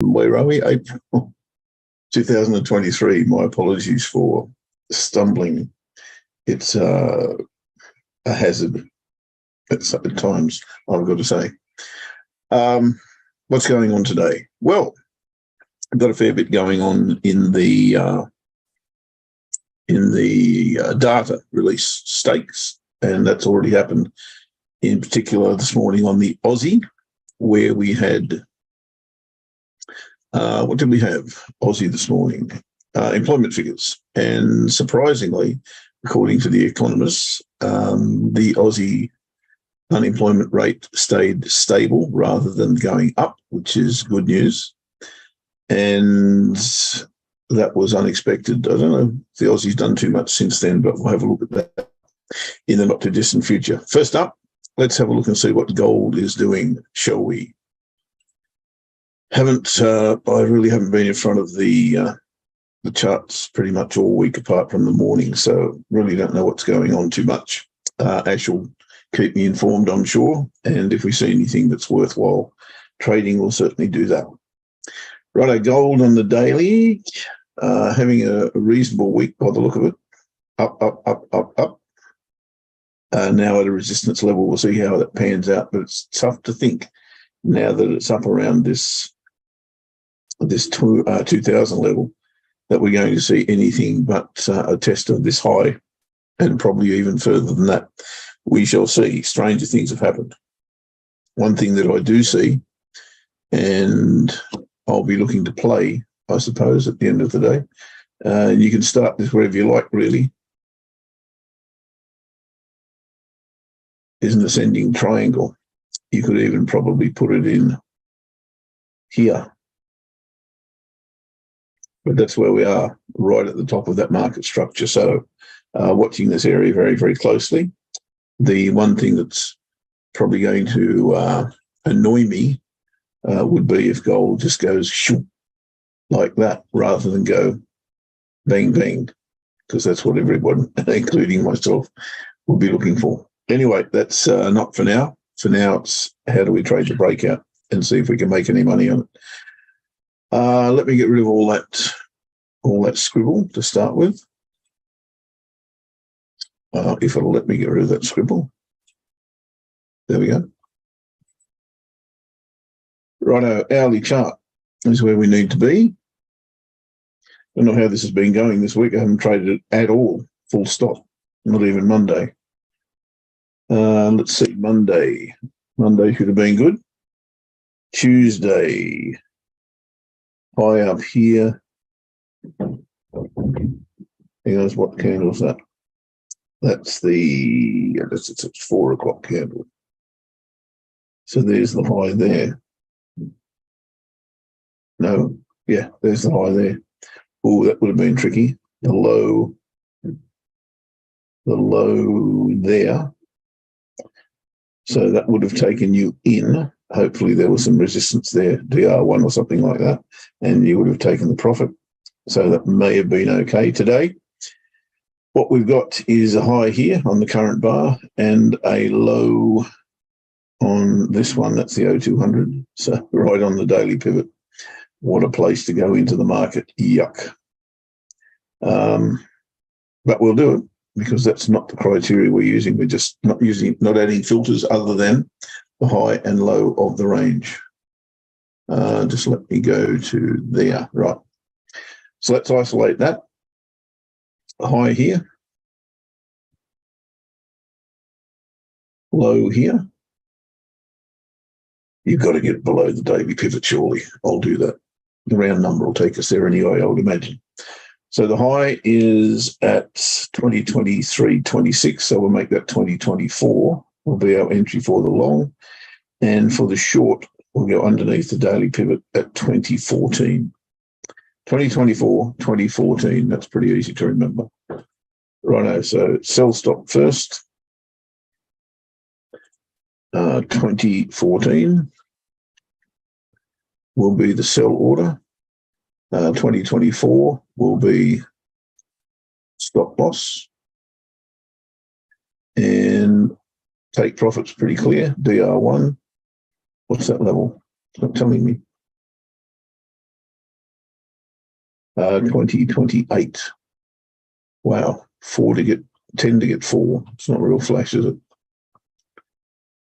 Where are we? April 2023. My apologies for stumbling. It's a hazard at times, I've got to say. What's going on today? Well, I've got a fair bit going on in the data release stakes, and that's already happened. In particular, this morning on the Aussie, where we had what did we have? Aussie this morning, employment figures, and surprisingly, according to the economists, the Aussie unemployment rate stayed stable rather than going up, which is good news. And that was unexpected. I don't know if the Aussie's done too much since then, but we'll have a look at that in the not too distant future. First up, let's have a look and see what gold is doing, shall we? I really haven't been in front of the charts pretty much all week apart from the morning, so really don't know what's going on too much. Ash will keep me informed, I'm sure, and if we see anything that's worthwhile trading, we'll certainly do that. Righto, gold on the daily, having a reasonable week by the look of it. Up, up, up, up, up. Now at a resistance level, we'll see how that pans out, but it's tough to think now that it's up around this 2000 level that we're going to see anything but a test of this high, and probably even further than that. We shall see. Stranger things have happened. One thing that I do see, and I'll be looking to play, I suppose, at the end of the day. You can start this wherever you like, really. Is an ascending triangle. You could even probably put it in here. But that's where we are, right at the top of that market structure. So watching this area very, very closely. The one thing that's probably going to annoy me would be if gold just goes shoo, like that, rather than go bang, bang, because that's what everyone, including myself, will be looking for. Anyway, that's not for now. For now, it's how do we trade the breakout and see if we can make any money on it. Let me get rid of all that scribble to start with. If it'll let me get rid of that scribble. There we go. Righto, hourly chart is where we need to be. I don't know how this has been going this week. I haven't traded it at all, full stop, not even Monday. Let's see, Monday. Monday should have been good. Tuesday, high up here. Here's what candle's that? That's it's 4 o'clock candle. So there's the high there. No, yeah, there's the high there. Oh, that would have been tricky. The low there. So that would have taken you in. Hopefully there was some resistance there, DR1 or something like that, and you would have taken the profit. So that may have been okay today. What we've got is a high here on the current bar and a low on this one. That's the 0200. So right on the daily pivot. What a place to go into the market. Yuck. But we'll do it because that's not the criteria we're using. We're just not adding filters other than the high and low of the range. Just let me go to there. Right. So let's isolate that. High here. Low here. You've got to get below the daily pivot, surely. I'll do that. The round number will take us there anyway, I would imagine. So the high is at 2023.26, so we'll make that 2024 will be our entry for the long. And for the short, we'll go underneath the daily pivot at 2014. 2024, 2014, that's pretty easy to remember. Righto, so sell stop first. 2014 will be the sell order. 2024 will be stop loss. And take profits pretty clear. DR1. What's that level? It's not telling me. 2028. Wow, 10 to get 4. It's not real flash, is it?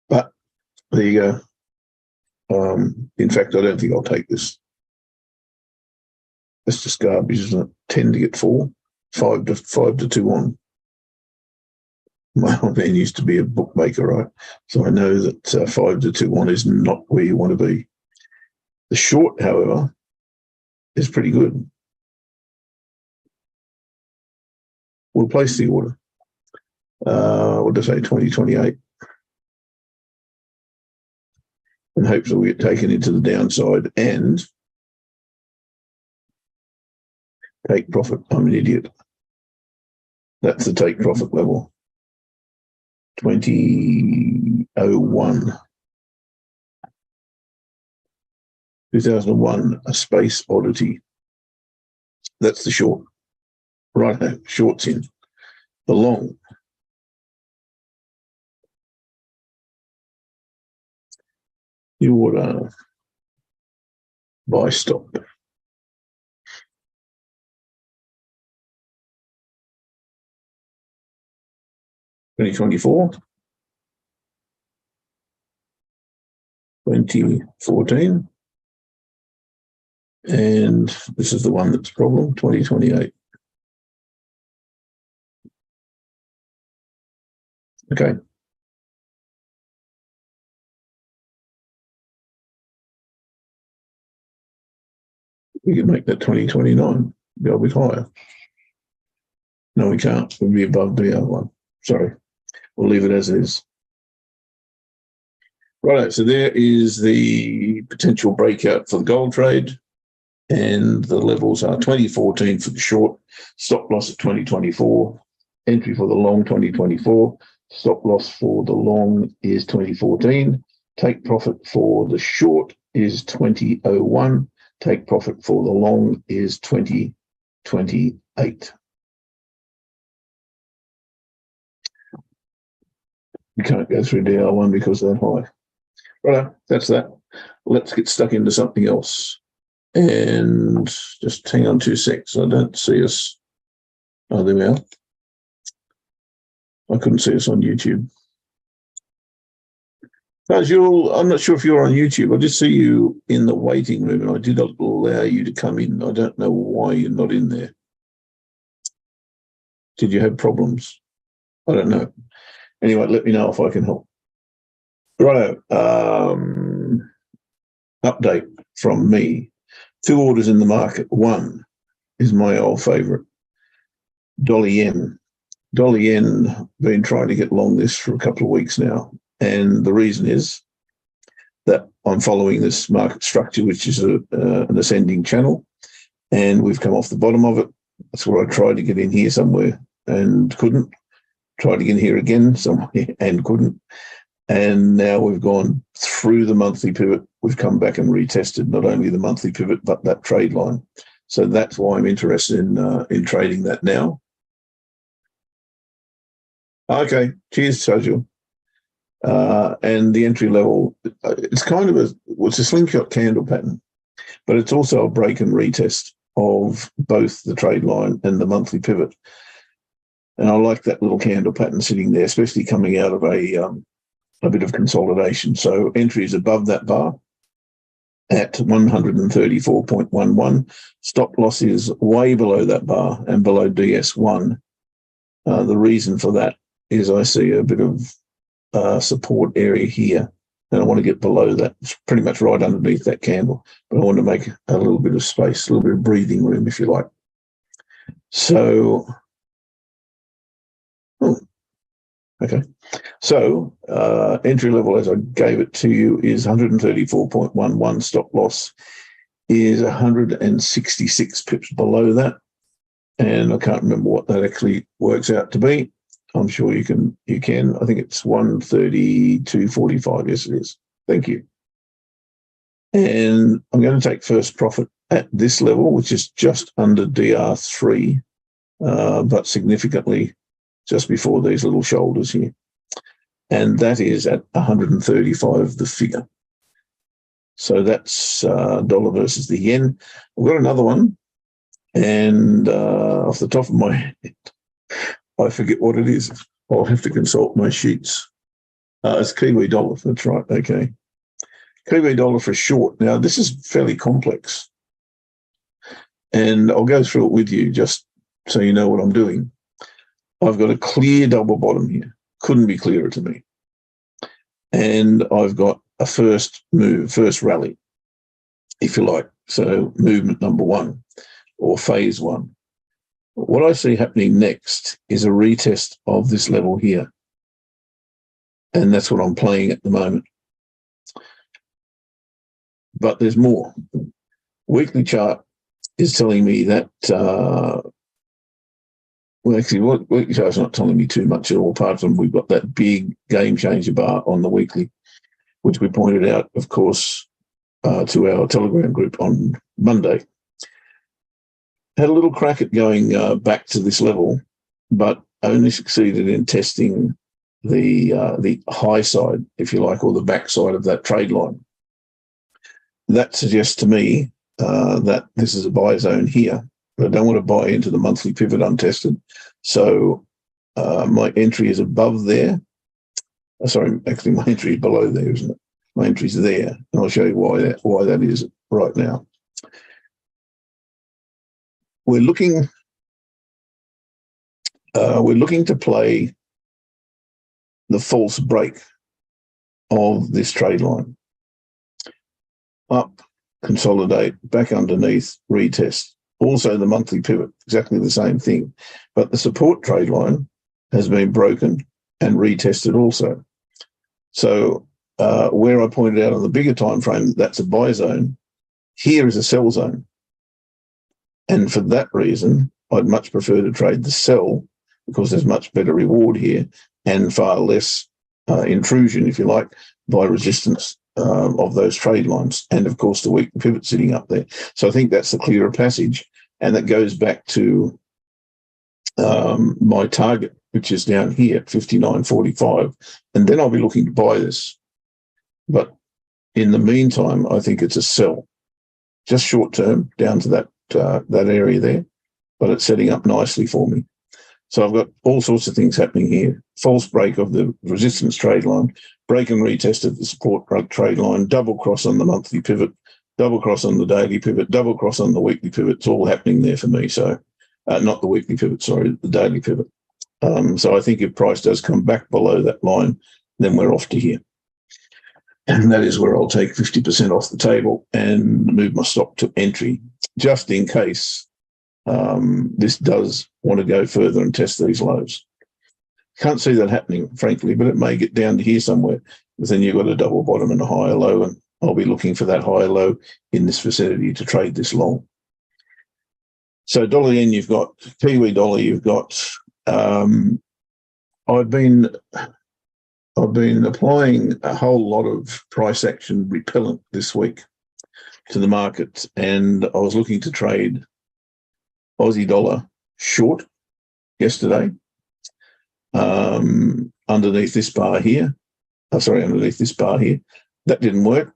But there you go. In fact, I don't think I'll take this. That's just garbage, isn't it? 10 to get 4, 5 to 2 on. My old man used to be a bookmaker, right? So I know that 5 to 2 on is not where you want to be. The short, however, is pretty good. We'll place the order. What did I say, 2028? And hopefully we get taken into the downside and take profit. I'm an idiot. That's the take profit level. 2001. 2001, a space oddity. That's the short. Right, short's in. The long. You order buy stop. 2024. 2014. And this is the one that's problem, 2028. Okay. We could make that 2029, be a bit higher. No, we can't. We'll be above the other one. Sorry. We'll leave it as is. Right, so there is the potential breakout for the gold trade. And the levels are 2014 for the short, stop loss at 2024, entry for the long 2024, stop loss for the long is 2014, take profit for the short is 2001, take profit for the long is 2028. We can't go through DR1 because they're high. Right, that's that. Let's get stuck into something else. And just hang on 2 secs. I don't see us. Oh, there we are. I couldn't see us on YouTube. I'm not sure if you're on YouTube. I did see you in the waiting room, and I did allow you to come in. I don't know why you're not in there. Did you have problems? I don't know. Anyway, let me know if I can help. Righto. Update from me. 2 orders in the market. One is my old favourite, Dolly Yen. Dolly Yen, been trying to get long this for a couple of weeks now. And the reason is that I'm following this market structure, which is an ascending channel. And we've come off the bottom of it. That's where I tried to get in here somewhere and couldn't. Tried to get in here again somewhere and couldn't. And now we've gone through the monthly pivot. We've come back and retested not only the monthly pivot, but that trade line. So that's why I'm interested in trading that now. Okay, cheers, Sajul. And the entry level, it's kind of it's a slingshot candle pattern, but it's also a break and retest of both the trade line and the monthly pivot. And I like that little candle pattern sitting there, especially coming out of a bit of consolidation. So entry is above that bar at 134.11. Stop loss is way below that bar and below DS1. The reason for that is I see a bit of support area here, and I want to get below that. It's pretty much right underneath that candle, but I want to make a little bit of space, a little bit of breathing room, if you like. So, okay. So entry level, as I gave it to you, is 134.11. Stop loss is 166 pips below that. And I can't remember what that actually works out to be. I'm sure you can. I think it's 132.45. Yes, it is. Thank you. And I'm going to take first profit at this level, which is just under DR3, but significantly just before these little shoulders here. And that is at 135, the figure. So that's dollar versus the yen. We've got another one And off the top of my head, I forget what it is. I'll have to consult my sheets. It's Kiwi dollar. That's right. Okay. Kiwi dollar for short. Now, this is fairly complex. And I'll go through it with you just so you know what I'm doing. I've got a clear double bottom here. Couldn't be clearer to me. And I've got a first rally, if you like. So movement number one or phase one. What I see happening next is a retest of this level here. And that's what I'm playing at the moment. But there's more. Weekly chart is telling me that, weekly chart's not telling me too much at all, apart from we've got that big game changer bar on the weekly, which we pointed out, of course, to our Telegram group on Monday. Had a little crack at going back to this level, but only succeeded in testing the high side, if you like, or the back side of that trade line. That suggests to me that this is a buy zone here, but I don't want to buy into the monthly pivot untested. So my entry is above there. Sorry, actually my entry is below there, isn't it? My entry's there, and I'll show you why that is right now. We're looking to play the false break of this trade line. Up, consolidate, back underneath, retest. Also the monthly pivot, exactly the same thing. But the support trade line has been broken and retested also. So where I pointed out on the bigger time frame that's a buy zone, here is a sell zone. And for that reason, I'd much prefer to trade the sell because there's much better reward here and far less intrusion, if you like, by resistance of those trade lines. And, of course, the weekly pivot sitting up there. So I think that's the clearer passage. And that goes back to my target, which is down here at 59.45. And then I'll be looking to buy this. But in the meantime, I think it's a sell. Just short term down to that area there, but it's setting up nicely for me. So I've got all sorts of things happening here. False break of the resistance trade line, break and retest of the support trade line, double cross on the monthly pivot, double cross on the daily pivot, double cross on the weekly pivot. It's all happening there for me. So not the weekly pivot, sorry, the daily pivot. So I think if price does come back below that line, then we're off to here. And that is where I'll take 50% off the table and move my stock to entry, just in case this does want to go further and test these lows. Can't see that happening, frankly, but it may get down to here somewhere. But then you've got a double bottom and a higher low, and I'll be looking for that higher low in this vicinity to trade this long. So dollar yen, you've got Kiwi dollar, you've got. I've been applying a whole lot of price action repellent this week to the market, and I was looking to trade Aussie dollar short yesterday underneath this bar here. Underneath this bar here. That didn't work.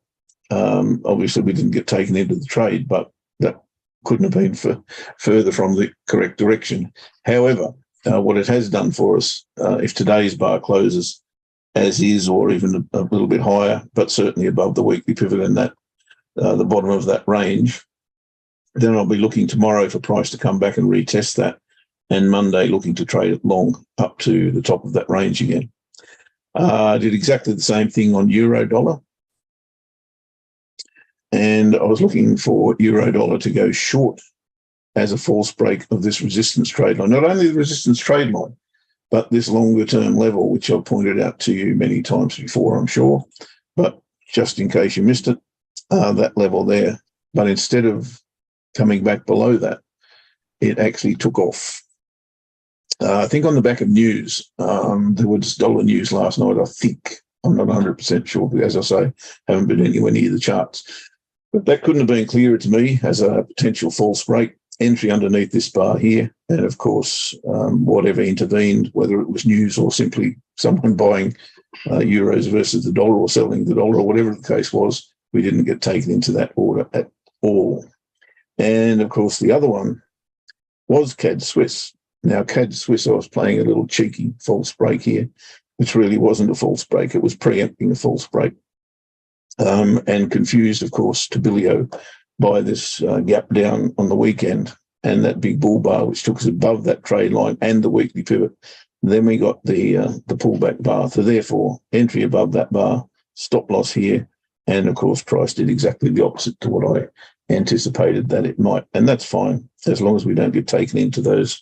Obviously, we didn't get taken into the trade, but that couldn't have been further from the correct direction. However, what it has done for us, if today's bar closes as is, or even a little bit higher, but certainly above the weekly pivot and that the bottom of that range, then I'll be looking tomorrow for price to come back and retest that, and Monday looking to trade it long up to the top of that range again. I did exactly the same thing on euro dollar, and I was looking for euro dollar to go short as a false break of this resistance trade line. Not only the resistance trade line, but this longer term level, which I've pointed out to you many times before, I'm sure, but just in case you missed it, that level there. But instead of coming back below that, it actually took off. I think on the back of news, there was dollar news last night, I think. I'm not 100% sure, but as I say, haven't been anywhere near the charts. But that couldn't have been clearer to me as a potential false break. Entry underneath this bar here, and of course, whatever intervened, whether it was news or simply someone buying euros versus the dollar or selling the dollar or whatever the case was, we didn't get taken into that order at all. And of course, the other one was CAD Swiss. Now, CAD Swiss, I was playing a little cheeky false break here, which really wasn't a false break. It was preempting a false break, and confused, of course, to Billio by this gap down on the weekend and that big bull bar, which took us above that trade line and the weekly pivot. Then we got the pullback bar. So therefore, entry above that bar, stop loss here, and of course, price did exactly the opposite to what I anticipated that it might. And that's fine, as long as we don't get taken into those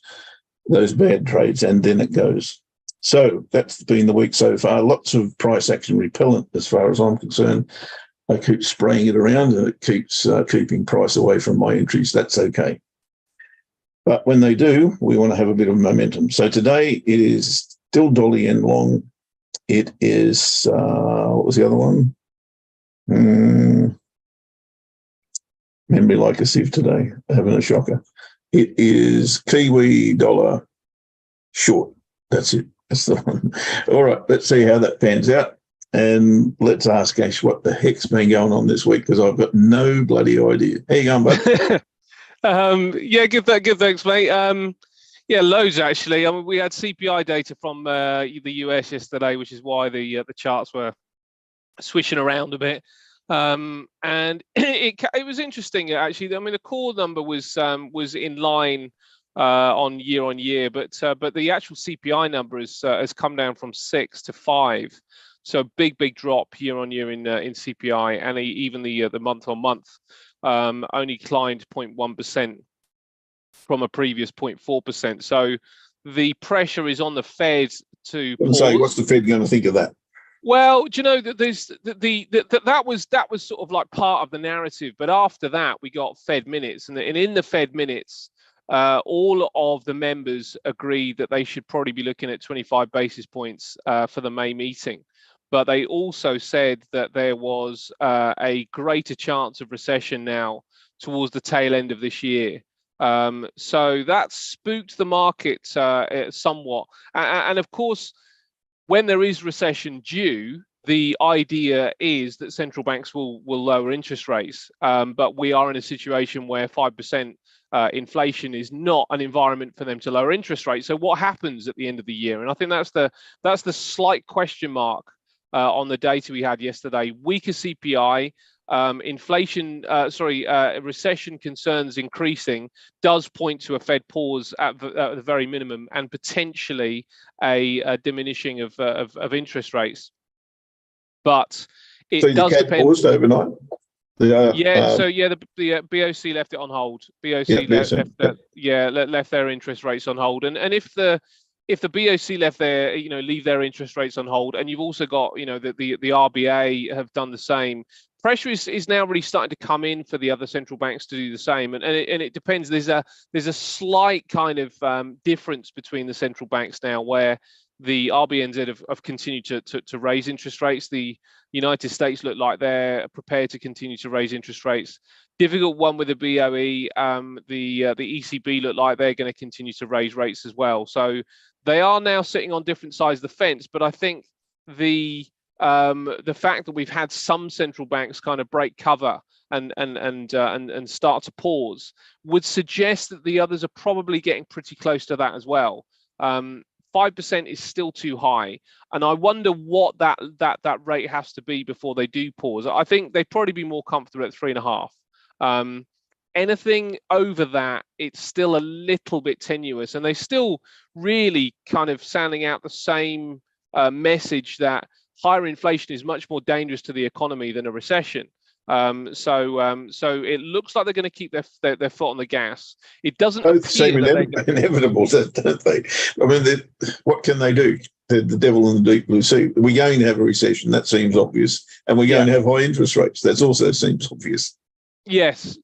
bad trades, and then it goes. So that's been the week so far. Lots of price action repellent as far as I'm concerned. I keep spraying it around and it keeps keeping price away from my entries. That's okay. But when they do, we want to have a bit of momentum. So today it is still dolly and long. It is, what was the other one? Memory like a sieve today, having a shocker. It is Kiwi dollar short. That's it. That's the one. All right, let's see how that pans out. And let's ask Ash what the heck's been going on this week, because I've got no bloody idea. How you going, bud? Yeah, good thanks, mate. Yeah, loads actually. I mean, we had CPI data from the US yesterday, which is why the charts were swishing around a bit. And it was interesting actually. I mean, the core number was in line on year, but the actual CPI number has come down from 6 to 5. So big drop year on year in CPI, and even the month on month only declined 0.1% from a previous 0.4%. So the pressure is on the Fed to pause. Say, what's the Fed going to think of that? Well, do you know that there's that was sort of like part of the narrative, but after that we got Fed minutes, and in the Fed minutes, all of the members agreed that they should probably be looking at 25 basis points for the May meeting. But they also said that there was a greater chance of recession now towards the tail end of this year. So that spooked the market somewhat. And of course, when there is recession due, the idea is that central banks will lower interest rates. But we are in a situation where 5% inflation is not an environment for them to lower interest rates. So what happens at the end of the year? And I think that's the slight question mark on the data we had yesterday. Weaker CPI, recession concerns increasing does point to a Fed pause at the very minimum, and potentially a diminishing of interest rates. But it does depend. Paused overnight. The BOC left it on hold. Left their interest rates on hold, and if the BOC leave their interest rates on hold, and you've also got, the RBA have done the same, pressure is now really starting to come in for the other central banks to do the same, and it depends. There's a slight kind of difference between the central banks now, where the RBNZ have continued to raise interest rates. The United States look like they're prepared to continue to raise interest rates. Difficult one with the BOE. The ECB look like they're going to continue to raise rates as well. So they are now sitting on different sides of the fence. But I think the fact that we've had some central banks kind of break cover and start to pause would suggest that the others are probably getting pretty close to that as well. 5% is still too high, and I wonder what that rate has to be before they do pause. I think they'd probably be more comfortable at 3.5. Anything over that, it's still a little bit tenuous, and they still really kind of sounding out the same message that higher inflation is much more dangerous to the economy than a recession. So it looks like they're going to keep their foot on the gas. It doesn't appear that inevitable, don't they? I mean, what can they do? The devil in the deep blue sea. We're going to have a recession. That seems obvious, and we're going to have high interest rates. That also seems obvious. Yes.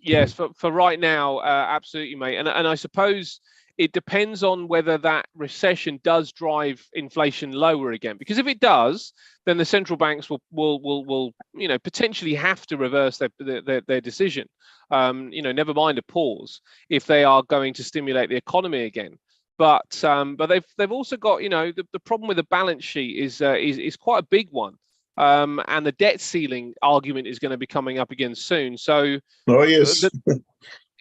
For right now, absolutely, mate. And I suppose it depends on whether that recession does drive inflation lower again. Because if it does, then the central banks will potentially have to reverse their decision. Never mind a pause if they are going to stimulate the economy again. But they've also got the problem with the balance sheet is quite a big one. And the debt ceiling argument is going to be coming up again soon. So, oh yes,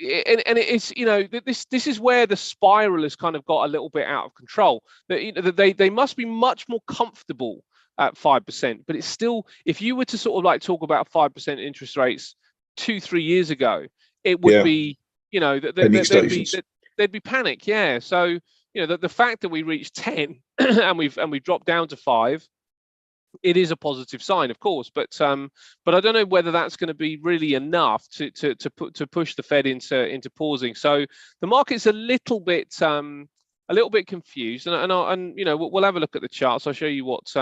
and it's, you know, this is where the spiral has kind of got a little bit out of control. That, you know, that they must be much more comfortable at 5%, but it's still, if you were to sort of like talk about 5% interest rates 2-3 years ago, it would Yeah. be, you know, Panic stations. there'd be panic. Yeah. So, you know, the fact that we reached 10 and we've dropped down to 5, it is a positive sign, of course, but I don't know whether that's going to be really enough to push the Fed into pausing. So the market's a little bit confused, and you know, we'll have a look at the charts. I'll show you what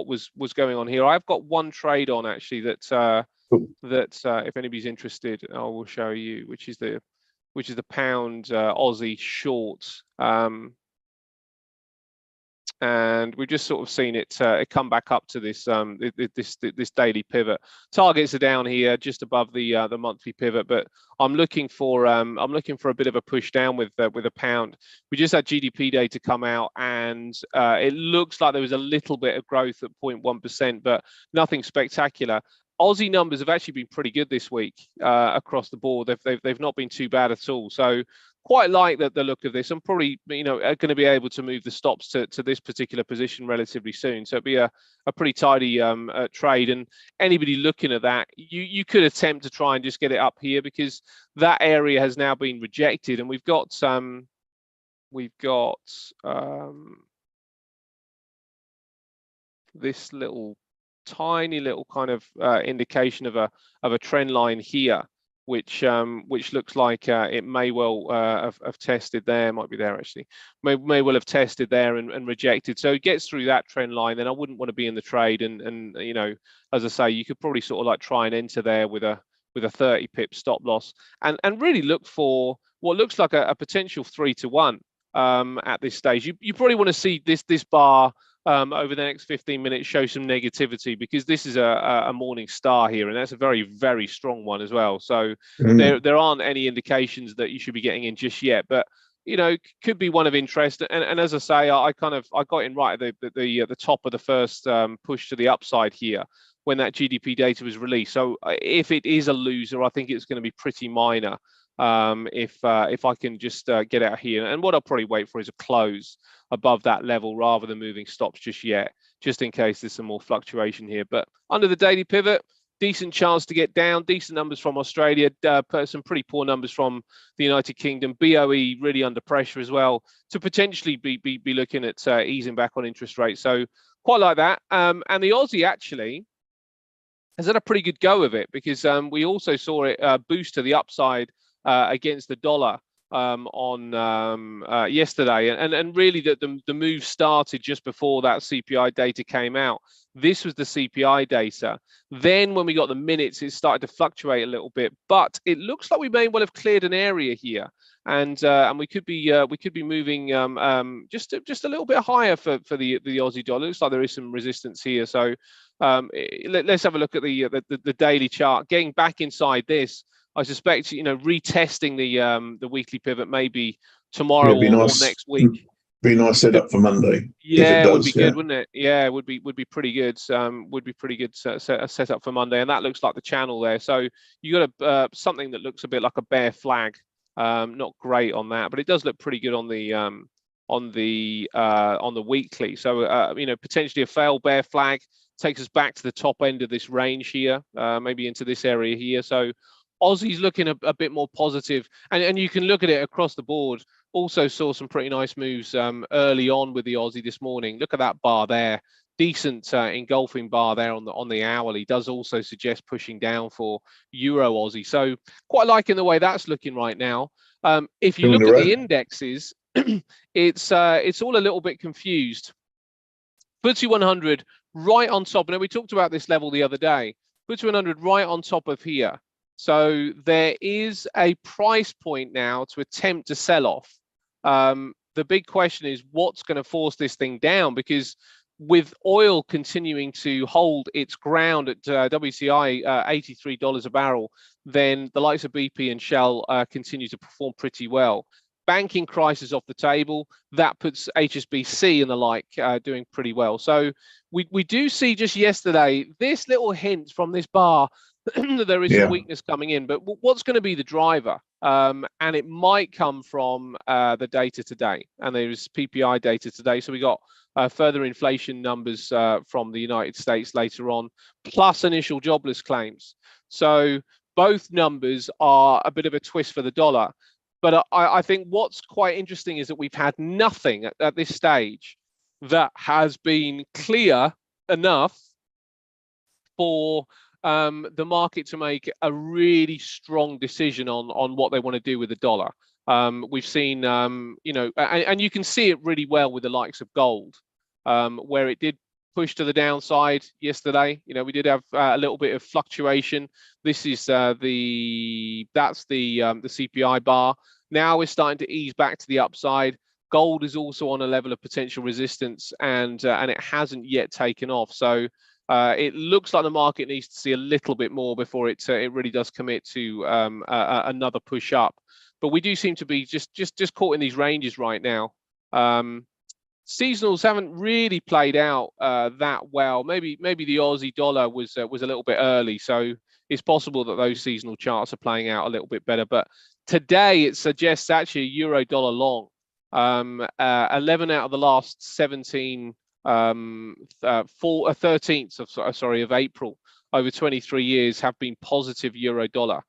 was going on here. I've got one trade on actually that Cool. if anybody's interested, I will show you, which is the pound Aussie short. And we've just sort of seen it come back up to this this daily pivot. Targets are down here just above the monthly pivot, but I'm looking for a bit of a push down with a pound. We just had GDP data come out, and it looks like there was a little bit of growth at 0.1%, but nothing spectacular. Aussie numbers have actually been pretty good this week across the board. They've not been too bad at all. So quite like the look of this. I'm probably, you know, going to be able to move the stops to this particular position relatively soon. So it'd be a pretty tidy trade. And anybody looking at that, you could attempt to try and just get it up here, because that area has now been rejected, and we've got this little tiny little kind of indication of a trend line here, which looks like it may well have tested there. Might be there actually. May well have tested there and rejected. So it gets through that trend line, then I wouldn't want to be in the trade. And you know, as I say, you could probably sort of like try and enter there with a 30 pip stop loss, and really look for what looks like a potential 3-to-1 at this stage. You probably want to see this bar over the next 15 minutes show some negativity, because this is a morning star here, and that's a very, very strong one as well. So there aren't any indications that you should be getting in just yet, but you know, could be one of interest. And as I say, I got in right at the top of the first push to the upside here when that GDP data was released. So if it is a loser, I think it's going to be pretty minor. If I can just get out here, and what I'll probably wait for is a close above that level rather than moving stops just yet, just in case there's some more fluctuation here. But under the daily pivot, decent chance to get down. Decent numbers from Australia, some pretty poor numbers from the United Kingdom. BOE really under pressure as well to potentially be looking at easing back on interest rates. So quite like that. And the Aussie actually has had a pretty good go of it, because we also saw it boost to the upside against the dollar on yesterday, and really the move started just before that CPI data came out. This was the CPI data. Then when we got the minutes, it started to fluctuate a little bit, but it looks like we may well have cleared an area here, and we could be moving just a little bit higher for the Aussie dollar. Looks like there is some resistance here. So let's have a look at the daily chart. Getting back inside this, I suspect, you know, retesting the weekly pivot maybe tomorrow or next week. Be a nice setup for Monday. Yeah, it would be good, wouldn't it? Yeah, it would be pretty good. Would be pretty good setup for Monday, and that looks like the channel there. So you got something that looks a bit like a bear flag. Not great on that, but it does look pretty good on the weekly. So you know, potentially a failed bear flag takes us back to the top end of this range here, maybe into this area here. So Aussie's looking a bit more positive, and you can look at it across the board. Also saw some pretty nice moves early on with the Aussie this morning. Look at that bar there, decent engulfing bar there on the hourly. Does also suggest pushing down for Euro Aussie. So quite liking the way that's looking right now. If you look at the indexes, it's all a little bit confused. FTSE 100 right on top, and we talked about this level the other day. FTSE 100 right on top of here. So there is a price point now to attempt to sell off. The big question is what's going to force this thing down, because with oil continuing to hold its ground at WTI $83 a barrel, then the likes of BP and Shell continue to perform pretty well. Banking crisis off the table, that puts HSBC and the like doing pretty well. So we do see just yesterday this little hint from this bar there is some weakness coming in. But what's going to be the driver? And it might come from the data today. And there's PPI data today. So we got further inflation numbers from the United States later on, plus initial jobless claims. So both numbers are a bit of a twist for the dollar. But I think what's quite interesting is that we've had nothing at this stage that has been clear enough for the market to make a really strong decision on what they want to do with the dollar. We've seen, you know, and you can see it really well with the likes of gold, where it did push to the downside yesterday. You know, we did have a little bit of fluctuation. This is that's the CPI bar. Now we're starting to ease back to the upside. Gold is also on a level of potential resistance, and it hasn't yet taken off. So it looks like the market needs to see a little bit more before it really does commit to another push up. But we do seem to be just caught in these ranges right now. Seasonals haven't really played out that well. Maybe the Aussie dollar was a little bit early, so it's possible that those seasonal charts are playing out a little bit better. But today it suggests actually a euro dollar long. 11 out of the last 17 13th of April over 23 years have been positive euro dollar,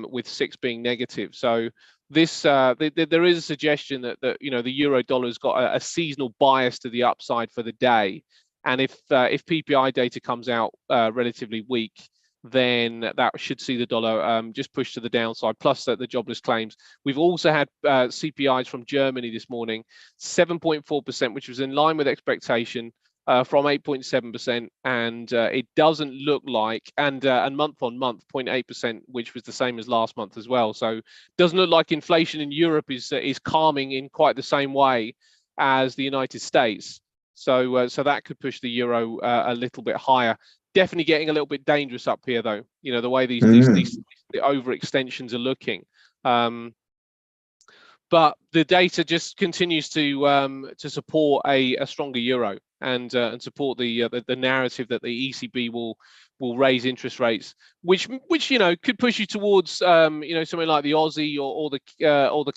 with 6 being negative. So this there is a suggestion that you know, the euro dollar has got a seasonal bias to the upside for the day, and if PPI data comes out relatively weak, then that should see the dollar just push to the downside, plus the jobless claims. We've also had CPIs from Germany this morning, 7.4%, which was in line with expectation, from 8.7%, and it doesn't look like, and month on month 0.8%, which was the same as last month as well. So doesn't look like inflation in Europe is calming in quite the same way as the United States. So that could push the euro a little bit higher. Definitely getting a little bit dangerous up here, though. You know, the way these overextensions are looking. But the data just continues to support a stronger euro, and support the narrative that the ECB will raise interest rates, which you know, could push you towards you know, something like the Aussie or the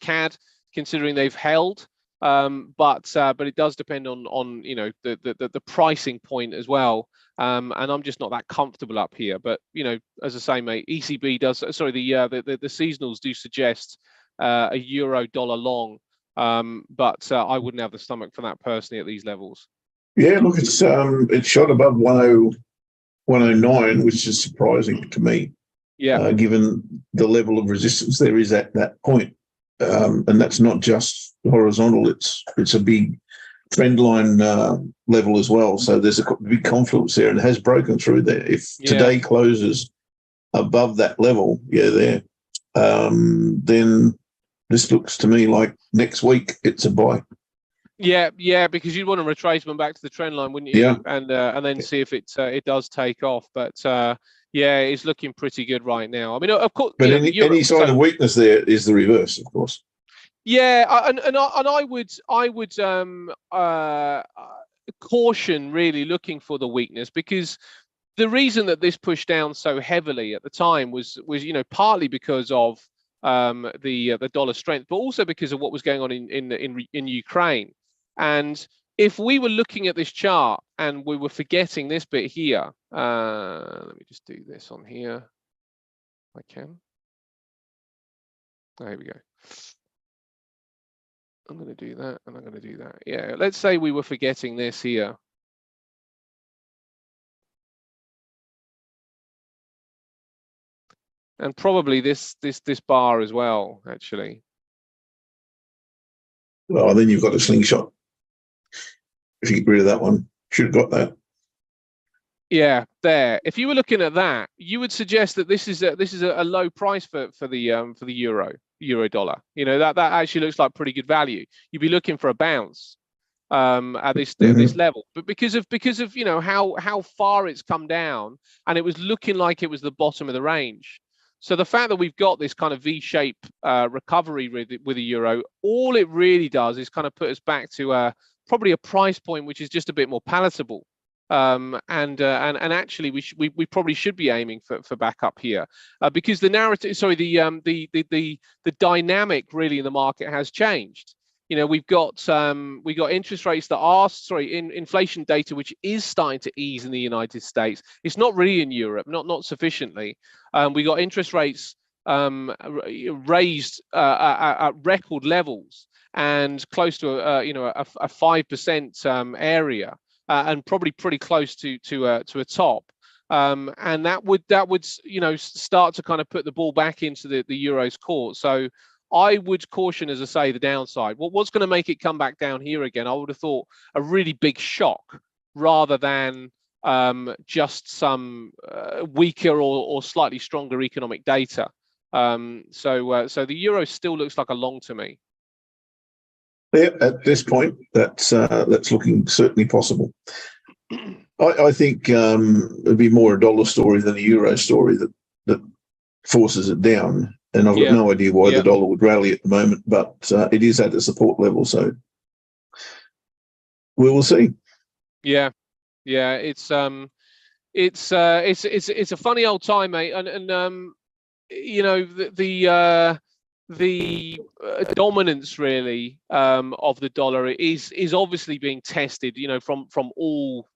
CAD, considering they've held. But it does depend on you know, the pricing point as well. And I'm just not that comfortable up here. But you know, as I say, mate, ECB does. Sorry, the seasonals do suggest a euro dollar long. But I wouldn't have the stomach for that personally at these levels. Yeah, look, it's shot above 109, which is surprising to me. Yeah, given the level of resistance there is at that point. And that's not just horizontal, it's a big trend line level as well. So there's a big confluence there, and it has broken through there. If today closes above that level, then this looks to me like next week it's a buy. Yeah, because you'd want a retracement back to the trend line, wouldn't you? Yeah. And then see if it does take off. But yeah, it's looking pretty good right now. I mean, of course, but any sign of weakness there is the reverse, of course. Yeah, and I would caution really looking for the weakness, because the reason that this pushed down so heavily at the time was you know, partly because of the dollar strength, but also because of what was going on in Ukraine. And if we were looking at this chart and we were forgetting this bit here, let me just do this on here. I can. There we go. I'm going to do that, and I'm going to do that. Yeah, let's say we were forgetting this here. And probably this bar as well, actually. Well, then you've got a slingshot. If you get rid of that one, should have got that. Yeah, there. If you were looking at that, you would suggest that this is a low price for the euro dollar. You know, that actually looks like pretty good value. You'd be looking for a bounce at this level, but because of you know how far it's come down, and it was looking like it was the bottom of the range. So the fact that we've got this kind of V-shape recovery with the euro, all it really does is kind of put us back to probably a price point which is just a bit more palatable. And actually we probably should be aiming for backup here, because the narrative, sorry, the dynamic really in the market has changed. You know, we've got interest rates that are, sorry, inflation data which is starting to ease in the United States. It's not really in Europe, not sufficiently. We got interest rates raised at record levels and close to a 5% area. And probably pretty close to a top, and that would start to kind of put the ball back into the euro's court. So I would caution, as I say, the downside. What's going to make it come back down here again? I would have thought a really big shock rather than just some weaker or slightly stronger economic data. So the euro still looks like a long to me. Yeah, at this point, that's looking certainly possible. I think it'd be more a dollar story than a euro story that forces it down. And I've got no idea why the dollar would rally at the moment, but it is at a support level, so we will see. Yeah, it's a funny old time, mate, and you know the dominance really of the dollar is obviously being tested, you know, from all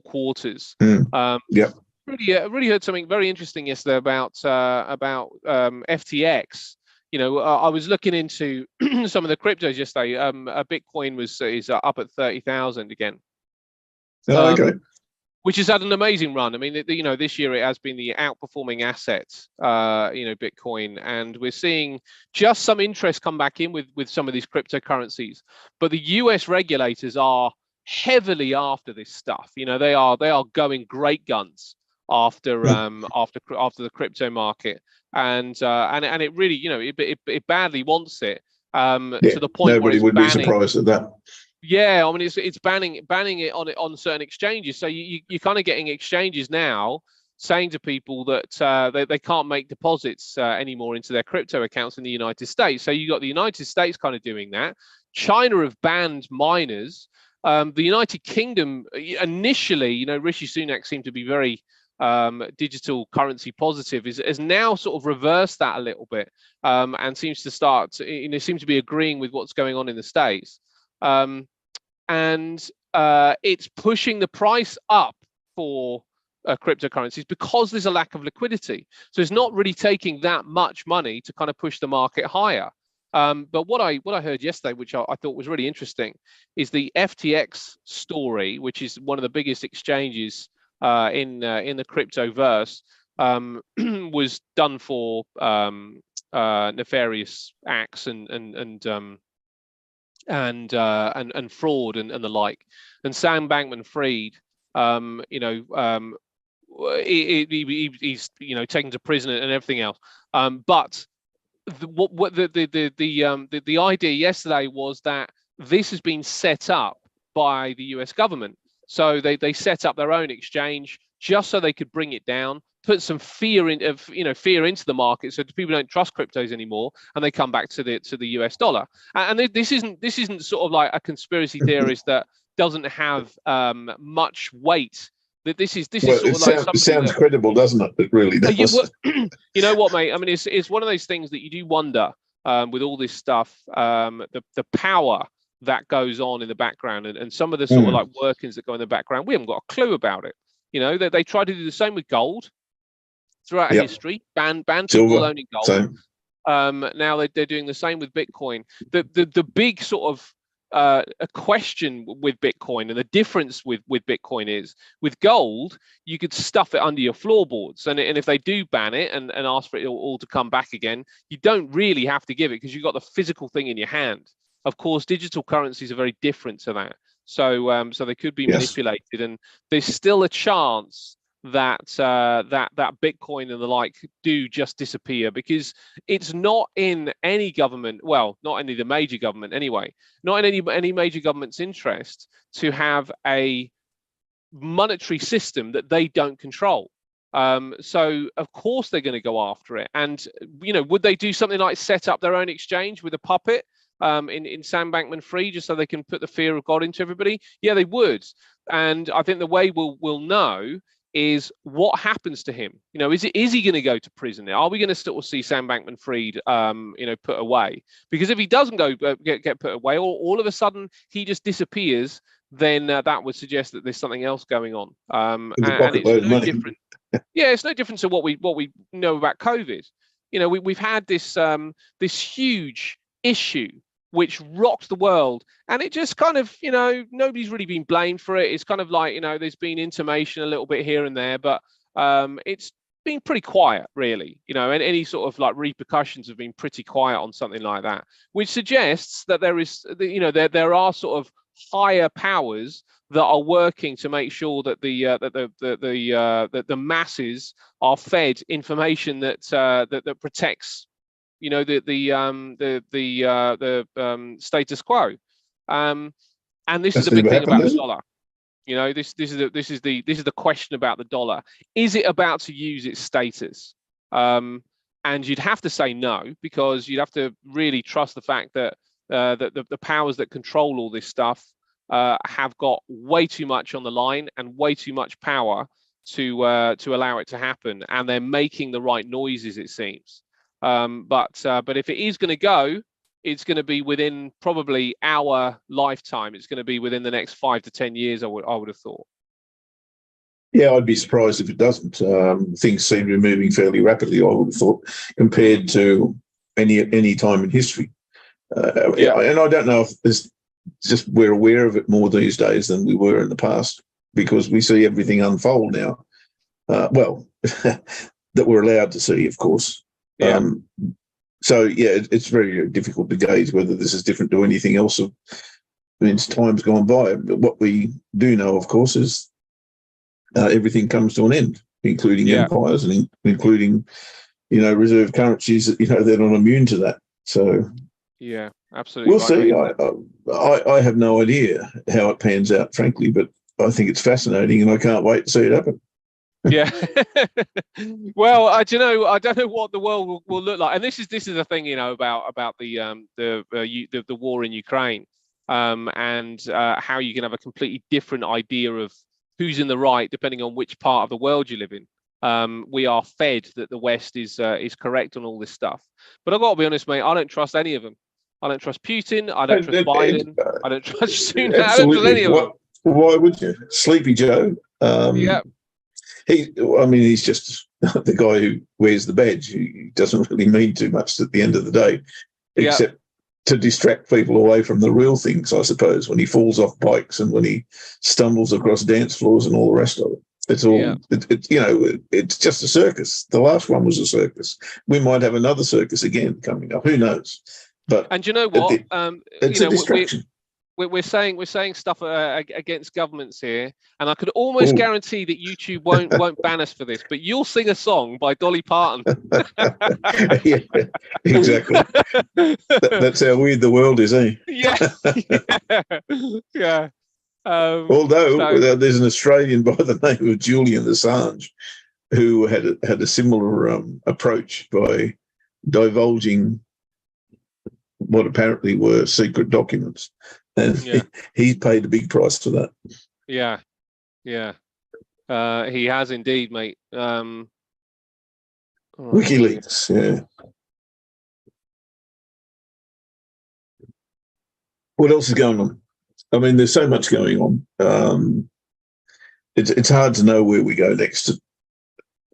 quarters. Really heard something very interesting yesterday about FTX. You know, I was looking into some of the cryptos yesterday. Bitcoin is up at 30,000 again. Okay. Which has had an amazing run. I mean, you know, this year it has been the outperforming asset, you know, Bitcoin, and we're seeing just some interest come back in with some of these cryptocurrencies. But the US regulators are heavily after this stuff. You know, they are going great guns after after the crypto market, and it really, you know, it badly wants it, to the point nobody where would be surprised at that. Yeah, I mean, it's banning it on certain exchanges. So you're kind of getting exchanges now saying to people that they can't make deposits anymore into their crypto accounts in the United States. So you got the United States kind of doing that. China have banned miners. The United Kingdom initially, you know, Rishi Sunak seemed to be very digital currency positive, has now sort of reversed that a little bit, and seems to start, you know, seems to be agreeing with what's going on in the States. And it's pushing the price up for cryptocurrencies because there's a lack of liquidity. So it's not really taking that much money to kind of push the market higher. But what I heard yesterday, which I thought was really interesting, is the FTX story, which is one of the biggest exchanges in the cryptoverse, was done for nefarious acts and fraud and the like. And Sam Bankman-Fried, you know, he's, you know, taken to prison and everything else. But the idea yesterday was that this has been set up by the US government. So they set up their own exchange just so they could bring it down, put some fear into the market, so people don't trust cryptos anymore, and they come back to the US dollar. And this isn't sort of like a conspiracy theorist that doesn't have much weight. That this is sort of like something sounds credible, doesn't it? It really does. You know what, mate? I mean, it's one of those things that you do wonder with all this stuff, the power that goes on in the background, and some of the sort of like workings that go in the background. We haven't got a clue about it. You know, they try to do the same with gold throughout history, ban people owning gold. Same. Now they're doing the same with Bitcoin. The big sort of a question with Bitcoin, and the difference with Bitcoin is, with gold you could stuff it under your floorboards, and if they do ban it and ask for it all to come back again, you don't really have to give it because you've got the physical thing in your hand. Of course, digital currencies are very different to that, so they could be manipulated, and there's still a chance that that Bitcoin and the like do just disappear, because it's not in any government, well, not any of the major government anyway, not in any major government's interest to have a monetary system that they don't control. So of course they're going to go after it. And, you know, would they do something like set up their own exchange with a puppet in Sam Bankman-Fried, just so they can put the fear of God into everybody? Yeah, they would. And I think the way we'll know is what happens to him. You know, is he going to go to prison? Are we going to sort of see Sam Bankman-Fried, you know, put away? Because if he doesn't go get put away, or all of a sudden he just disappears, then that would suggest that there's something else going on. And it's no different. Yeah, it's no different to what we know about COVID. You know, we've had this this huge issue which rocked the world, and it just kind of, you know, nobody's really been blamed for it. It's kind of like, you know, there's been intimation a little bit here and there, but it's been pretty quiet, really. You know, and any sort of like repercussions have been pretty quiet on something like that, which suggests that there is, you know, there are sort of higher powers that are working to make sure that the masses are fed information that protects, you know, the status quo. And this is the big thing about the dollar. You know, this is the question about the dollar. Is it about to use its status? And you'd have to say no, because you'd have to really trust the fact that the powers that control all this stuff have got way too much on the line and way too much power to allow it to happen, and they're making the right noises, it seems. But if it is going to go, it's going to be within probably our lifetime. It's going to be within the next 5 to 10 years, I would have thought. Yeah, I'd be surprised if it doesn't. Things seem to be moving fairly rapidly, I would have thought, compared to any time in history. And I don't know if it's just we're aware of it more these days than we were in the past, because we see everything unfold now. Well, that we're allowed to see, of course. Yeah. So, yeah, it's very difficult to gauge whether this is different to anything else in times gone by. But what we do know, of course, is everything comes to an end, including empires and including, you know, reserve currencies that, you know, they're not immune to that. So, yeah, absolutely. We'll see. I have no idea how it pans out, frankly, but I think it's fascinating, and I can't wait to see it happen. Yeah. Well, I don't know what the world will look like, and this is the thing, you know, about the war in Ukraine, and how you can have a completely different idea of who's in the right depending on which part of the world you live in. We are fed that the West is correct on all this stuff, but I've got to be honest, mate. I don't trust any of them. I don't trust Putin. I don't trust Biden. I don't trust Sunak. I don't trust any of them. Why would you? Sleepy Joe. Yeah. He's just the guy who wears the badge. He doesn't really mean too much at the end of the day, except to distract people away from the real things, I suppose, when he falls off bikes and when he stumbles across dance floors and all the rest of it. It's all, it's just a circus. The last one was a circus. We might have another circus again coming up. Who knows? And you know what? It's a distraction. We're saying stuff against governments here, and I could almost guarantee that YouTube won't ban us for this. But you'll sing a song by Dolly Parton. Yeah, exactly. That's how weird the world is, eh? Yeah. Although there's an Australian by the name of Julian Assange who had a similar approach by divulging what apparently were secret documents. And he paid a big price for that. Yeah. He has indeed, mate. WikiLeaks, yeah. What else is going on? I mean, there's so much going on. It's hard to know where we go next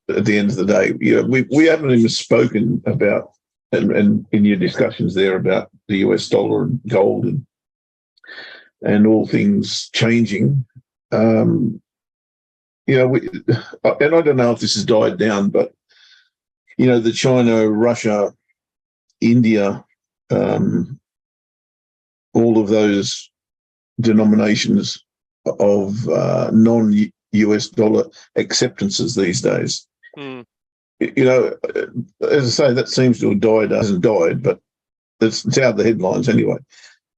at the end of the day. You know, we haven't even spoken about, and in your discussions there about the US dollar and gold and all things changing. You know, and I don't know if this has died down, but, you know, the China, Russia, India, all of those denominations of non-US dollar acceptances these days. You know, as I say, that seems to have died. It hasn't died, but it's out of the headlines anyway.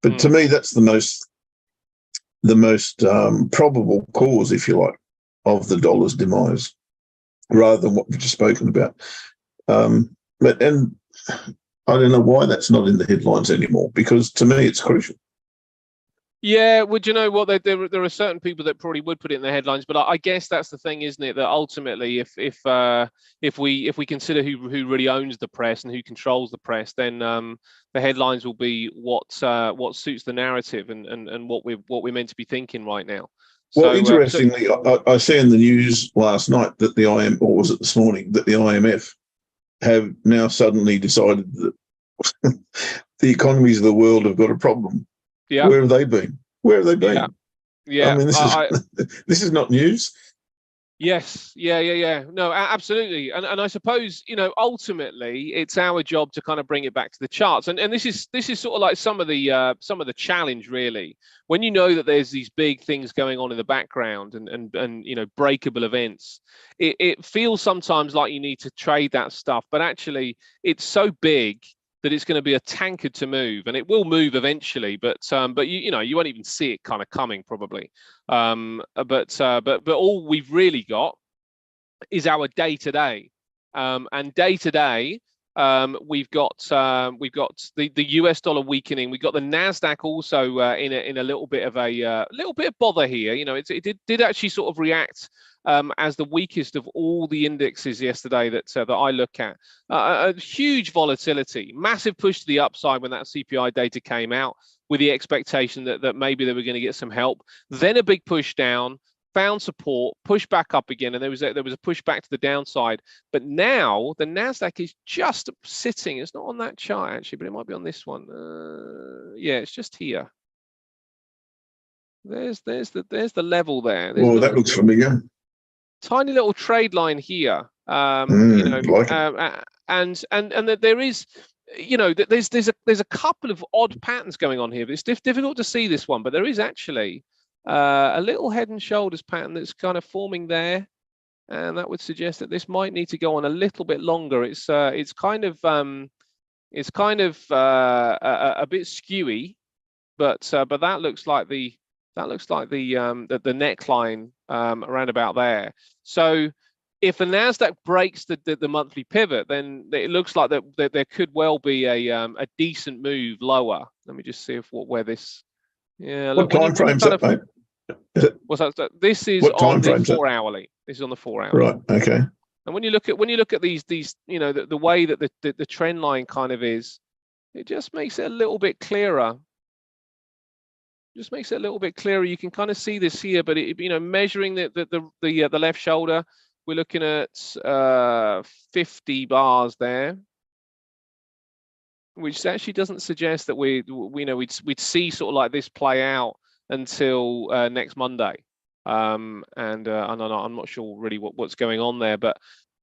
But to me, that's the most probable cause, if you like, of the dollar's demise, rather than what we've just spoken about. But I don't know why that's not in the headlines anymore, because to me it's crucial. Yeah, well, do you know what? There are certain people that probably would put it in the headlines, but I guess that's the thing, isn't it? That ultimately, if we consider who really owns the press and who controls the press, then the headlines will be what suits the narrative and what we're meant to be thinking right now. Well, So interestingly, I see in the news last night that or was it this morning, that the IMF have now suddenly decided that the economies of the world have got a problem. yeah, Where have they been? Where have they yeah, been? I yeah. mean, I this is not news. Yes, yeah. No, absolutely. And I suppose, ultimately it's our job to kind of bring it back to the charts. And this is sort of like some of the challenge really. When you know that there's these big things going on in the background and breakable events, it feels sometimes like you need to trade that stuff, but actually it's so big that it's going to be a tankard to move, and it will move eventually, but you won't even see it kind of coming probably. But all we've really got is our day to day, and day to day. We've got the US dollar weakening. We've got the Nasdaq also in a little bit of bother here. It did actually sort of react as the weakest of all the indexes yesterday that I look at. A huge volatility, massive push to the upside when that CPI data came out, with the expectation that maybe they were going to get some help. Then a big push down, found support, pushed back up again, and there was a push back to the downside. But now the Nasdaq is just sitting. It's not on that chart actually, but it might be on this one. Yeah, it's just here. There's the level there. There's Oh, a that looks familiar. tiny little trade line here. Like it. And that there is, there's a couple of odd patterns going on here. But it's difficult to see this one, but there is actually a little head and shoulders pattern that's kind of forming there, and that would suggest that this might need to go on a little bit longer. It's kind of a bit skewy, but that looks like the neckline around about there. So if the Nasdaq breaks the monthly pivot, then it looks like that there could well be a decent move lower. Let me just see where this. Yeah, What look, when time you frame's kind that, of mate? Is it, what's that? This is what on time the frame's that? 4-hourly. This is on the 4-hourly. Right. Okay. And when you look at these the way that the trend line kind of is, it just makes it a little bit clearer. Just makes it a little bit clearer. You can kind of see this here, but measuring the left shoulder, we're looking at 50 bars there, which actually doesn't suggest that we'd see sort of like this play out until next Monday. And I'm not sure really what's going on there, but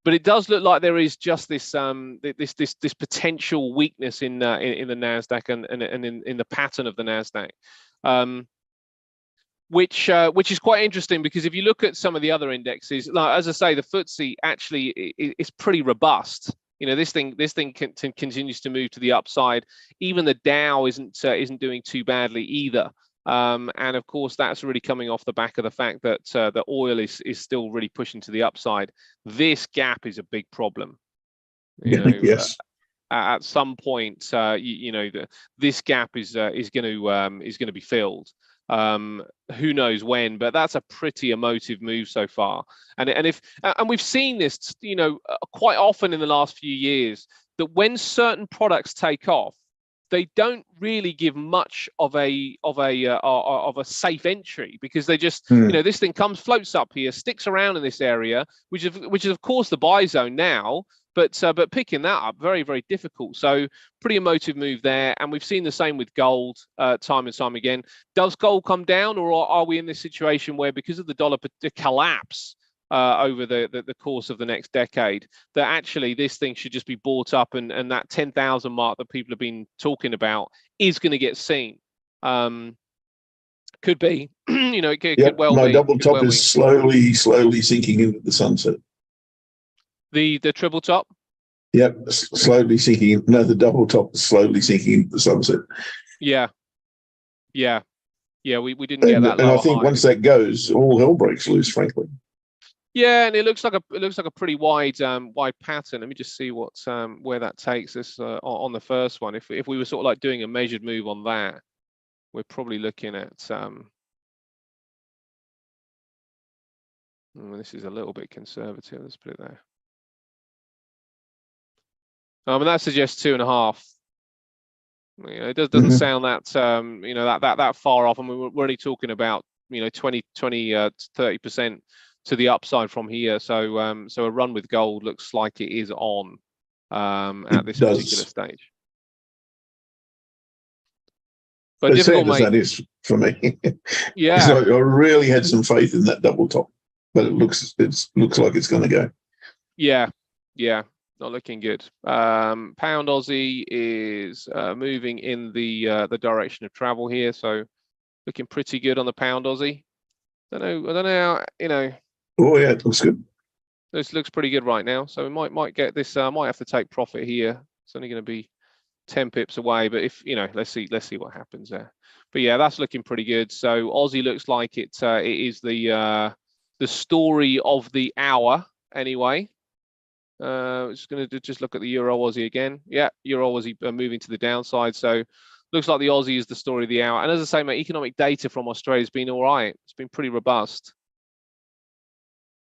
it does look like there is just this this potential weakness in the Nasdaq and in the pattern of the Nasdaq. Which is quite interesting, because if you look at some of the other indexes, like, as I say, the FTSE actually is pretty robust. This thing continues to move to the upside. Even the Dow isn't doing too badly either. And of course, that's really coming off the back of the fact that the oil is still really pushing to the upside. This gap is a big problem. Yes. At some point, this gap is going to be filled. Who knows when, but that's a pretty emotive move so far. And we've seen this, quite often in the last few years, that when certain products take off, they don't really give much of a safe entry, because they just this thing floats up here, sticks around in this area, which is of course the buy zone now. But picking that up, very, very difficult. So pretty emotive move there. And we've seen the same with gold time and time again. Does gold come down, or are we in this situation where, because of the dollar collapse over the course of the next decade, that actually this thing should just be bought up, and that 10,000 mark that people have been talking about is going to get seen? Could be, it could well My be. double top is slowly sinking into the sunset. The triple top. Yep, slowly sinking. No, the double top is slowly sinking into the sunset. Yeah. We didn't get that and lower I think high. once that goes, all hell breaks loose, frankly. Yeah, and it looks like a pretty wide pattern. Let me just see where that takes us on the first one. If we were sort of like doing a measured move on that, we're probably looking at this is a little bit conservative. Let's put it there. And that suggests 2.5. It doesn't sound that that far off. I mean, we're only talking about 30% to the upside from here. So so a run with gold looks like it is on at this particular stage. But as difficult, sad as mate. that is for me. Yeah. I really had some faith in that double top, but it looks like it's going to go. Yeah. Not looking good. Pound Aussie is moving in the direction of travel here, so looking pretty good on the Pound Aussie. I don't know how, Oh yeah, it looks good. This looks pretty good right now, so we might get this. Might have to take profit here. It's only going to be 10 pips away, but if let's see what happens there. But yeah, that's looking pretty good. So Aussie looks like it is the story of the hour anyway. Just going to just look at the Euro Aussie again. Yeah, Euro Aussie moving to the downside. So looks like the Aussie is the story of the hour. And as I say, my economic data from Australia has been all right. It's been pretty robust.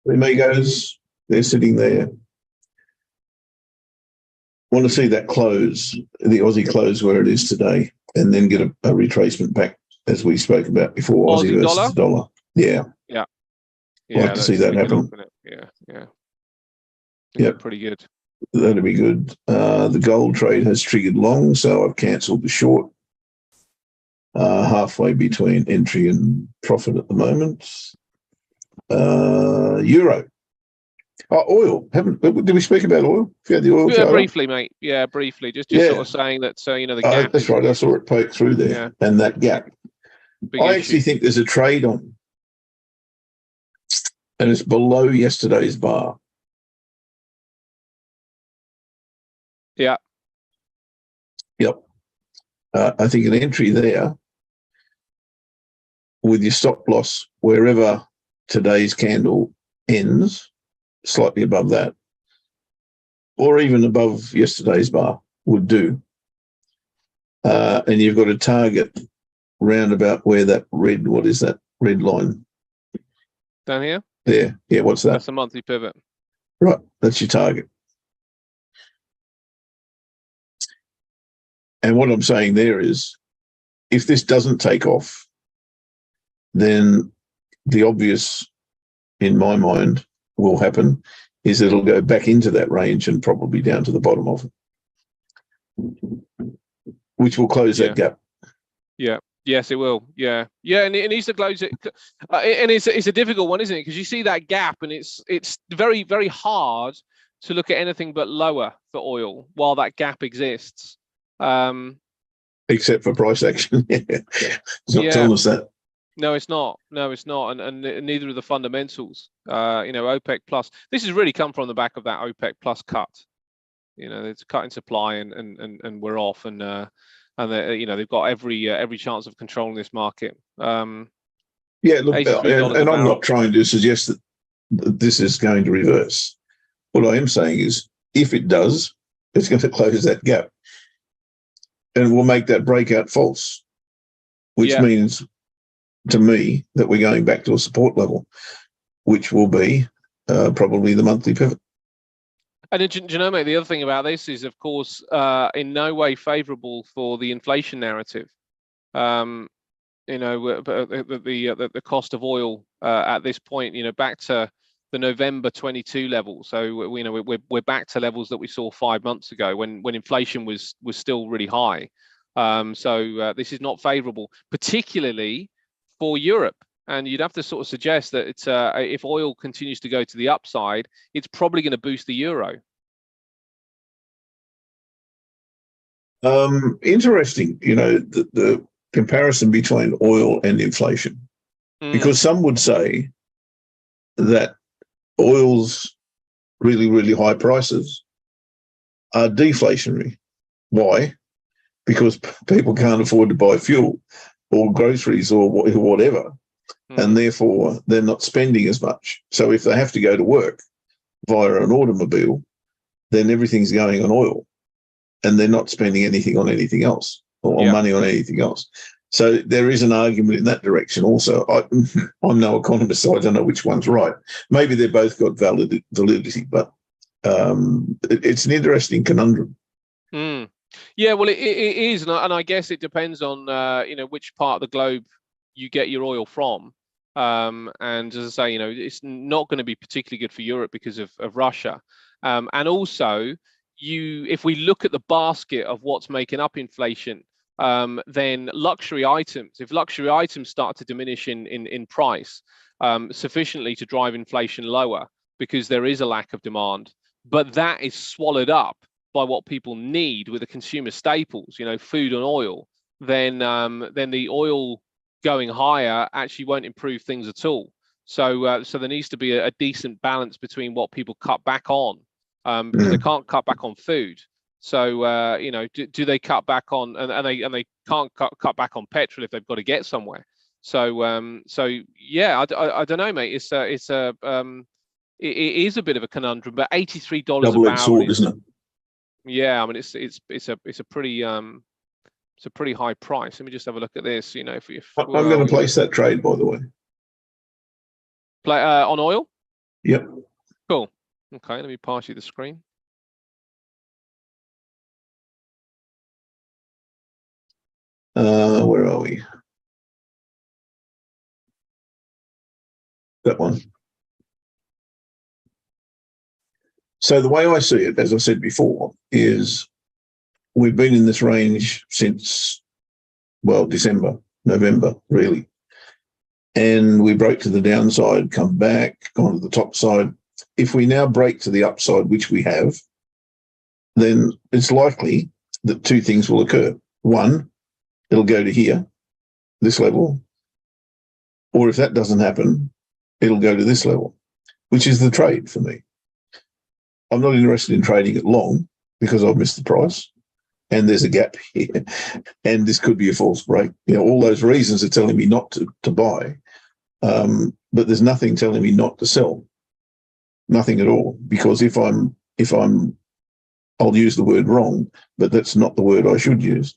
The Amigos, they're sitting there. Want to see that close, the Aussie close where it is today, and then get a retracement back, as we spoke about before, Aussie versus dollar. Yeah. I'd like to see that happen. Yeah. Yeah, pretty good. That'd be good. The gold trade has triggered long, so I've cancelled the short. Halfway between entry and profit at the moment. Euro. Oil. Did we speak about oil? If you had the oil chart briefly, mate. Yeah, briefly. Just sort of saying that. So the gap. That's right. I saw it poke through there, and that gap. I actually think there's a trade on, and it's below yesterday's bar. Yeah. Yep. I think an entry there with your stop loss wherever today's candle ends, slightly above that, or even above yesterday's bar would do. And you've got a target round about where that red, what is that red line? Down here? There. Yeah, what's that? That's a monthly pivot. Right, that's your target. And what I'm saying there is, if this doesn't take off, then the obvious, in my mind, will happen is it'll go back into that range and probably down to the bottom of it, which will close that gap. Yeah. Yes, it will. Yeah, and it needs to close it, and it's a difficult one, isn't it? Because you see that gap, and it's very, very hard to look at anything but lower for oil while that gap exists. Except for price action. It's not telling us that. No, it's not. And neither are the fundamentals. OPEC plus. This has really come from the back of that OPEC plus cut. It's cut in supply, and we're off, and they've got every chance of controlling this market. Look, and I'm not trying to suggest that this is going to reverse. What I am saying is, if it does, it's going to close that gap, and we'll make that breakout false, which means, to me, that we're going back to a support level, which will be probably the monthly pivot. And do you know, mate, the other thing about this is, of course, in no way favourable for the inflation narrative. The cost of oil at this point, back to the November 22 level. So we're back to levels that we saw 5 months ago when inflation was still really high. So this is not favourable, particularly for Europe. And you'd have to sort of suggest that it's if oil continues to go to the upside, it's probably going to boost the euro. Interesting, the comparison between oil and inflation, because some would say that oil's really, really high prices are deflationary. Why? Because people can't afford to buy fuel or groceries or whatever. And therefore they're not spending as much. So if they have to go to work via an automobile, then everything's going on oil, and they're not spending anything on anything else or money on anything else. So there is an argument in that direction also. I'm no economist, so I don't know which one's right. Maybe they've both got validity, but it's an interesting conundrum. Mm. Yeah, well, it is, and I guess it depends on which part of the globe you get your oil from. And as I say, it's not going to be particularly good for Europe because of Russia. And also, if we look at the basket of what's making up inflation, then luxury items, if luxury items start to diminish in price sufficiently to drive inflation lower because there is a lack of demand, but that is swallowed up by what people need with the consumer staples, food and oil, then the oil going higher actually won't improve things at all. So there needs to be a decent balance between what people cut back on, because they can't cut back on food. So do they cut back on, and they can't cut back on petrol if they've got to get somewhere. So yeah, I don't know, mate. It is a bit of a conundrum, but $83 a Double-edged barrel sword, is, isn't it? yeah. I mean, it's a pretty high price. Let me just have a look at this. I'm going to place that trade, by the way. Play on oil. Yep. Cool. Okay, let me pass you the screen. Where are we? That one. So the way I see it, as I said before, is we've been in this range since, well, December, November, really. And we broke to the downside, come back, gone to the top side. If we now break to the upside, which we have, then it's likely that two things will occur. One, it'll go to here, this level. Or if that doesn't happen, it'll go to this level, which is the trade for me. I'm not interested in trading it long because I've missed the price and there's a gap here and this could be a false break. All those reasons are telling me not to buy, but there's nothing telling me not to sell. Nothing at all, because if I'm, I'll use the word wrong, but that's not the word I should use.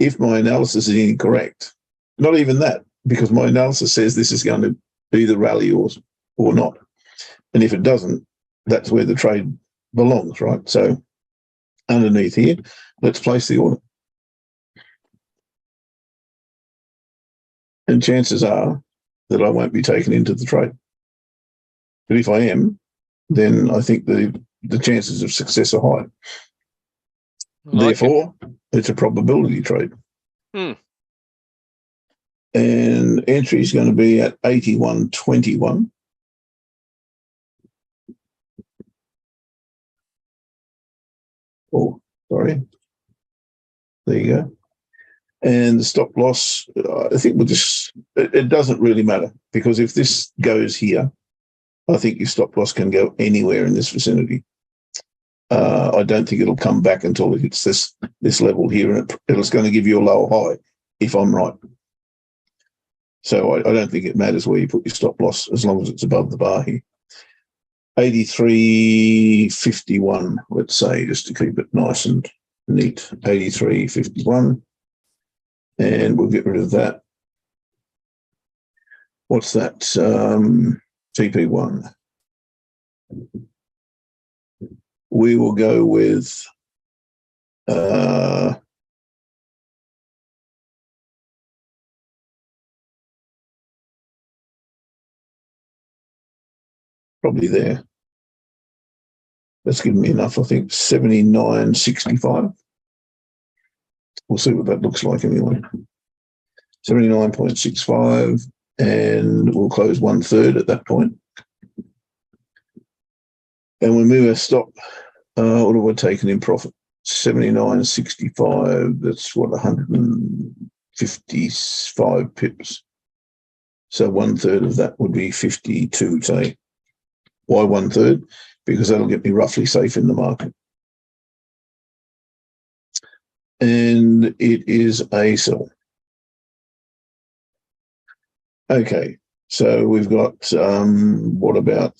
If my analysis is incorrect, not even that, because my analysis says this is going to either rally or not. And if it doesn't, that's where the trade belongs, right? So underneath here, let's place the order. And chances are that I won't be taken into the trade. But if I am, then I think the chances of success are high. Therefore, it's a probability trade. And entry is going to be at 81.21. Oh, sorry. There you go. And the stop loss, I think it doesn't really matter, because if this goes here, I think your stop loss can go anywhere in this vicinity. I don't think it'll come back until it hits this level here, and it's going to give you a lower high if I'm right. So I don't think it matters where you put your stop loss as long as it's above the bar here. 83.51, let's say, just to keep it nice and neat. 83.51, and we'll get rid of that. What's that? TP1. We will go with probably there. That's given me enough, I think. 79.65. We'll see what that looks like anyway. 79.65, and we'll close 1/3 at that point. And we move our stop. What have I taken in profit? 79.65. That's what, 155 pips. So 1/3 of that would be 52, say. Why 1/3? Because that'll get me roughly safe in the market. And it is a sell. Okay, so we've got, what about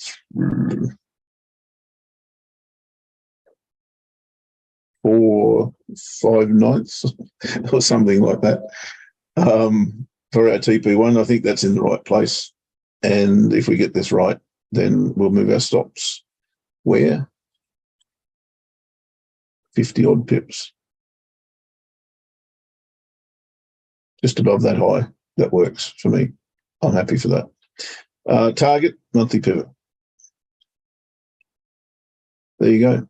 4 5/9 or something like that. for our TP1. I think that's in the right place. And if we get this right, then we'll move our stops where? 50 odd pips. Just above that high. That works for me. I'm happy for that. Target, monthly pivot. There you go.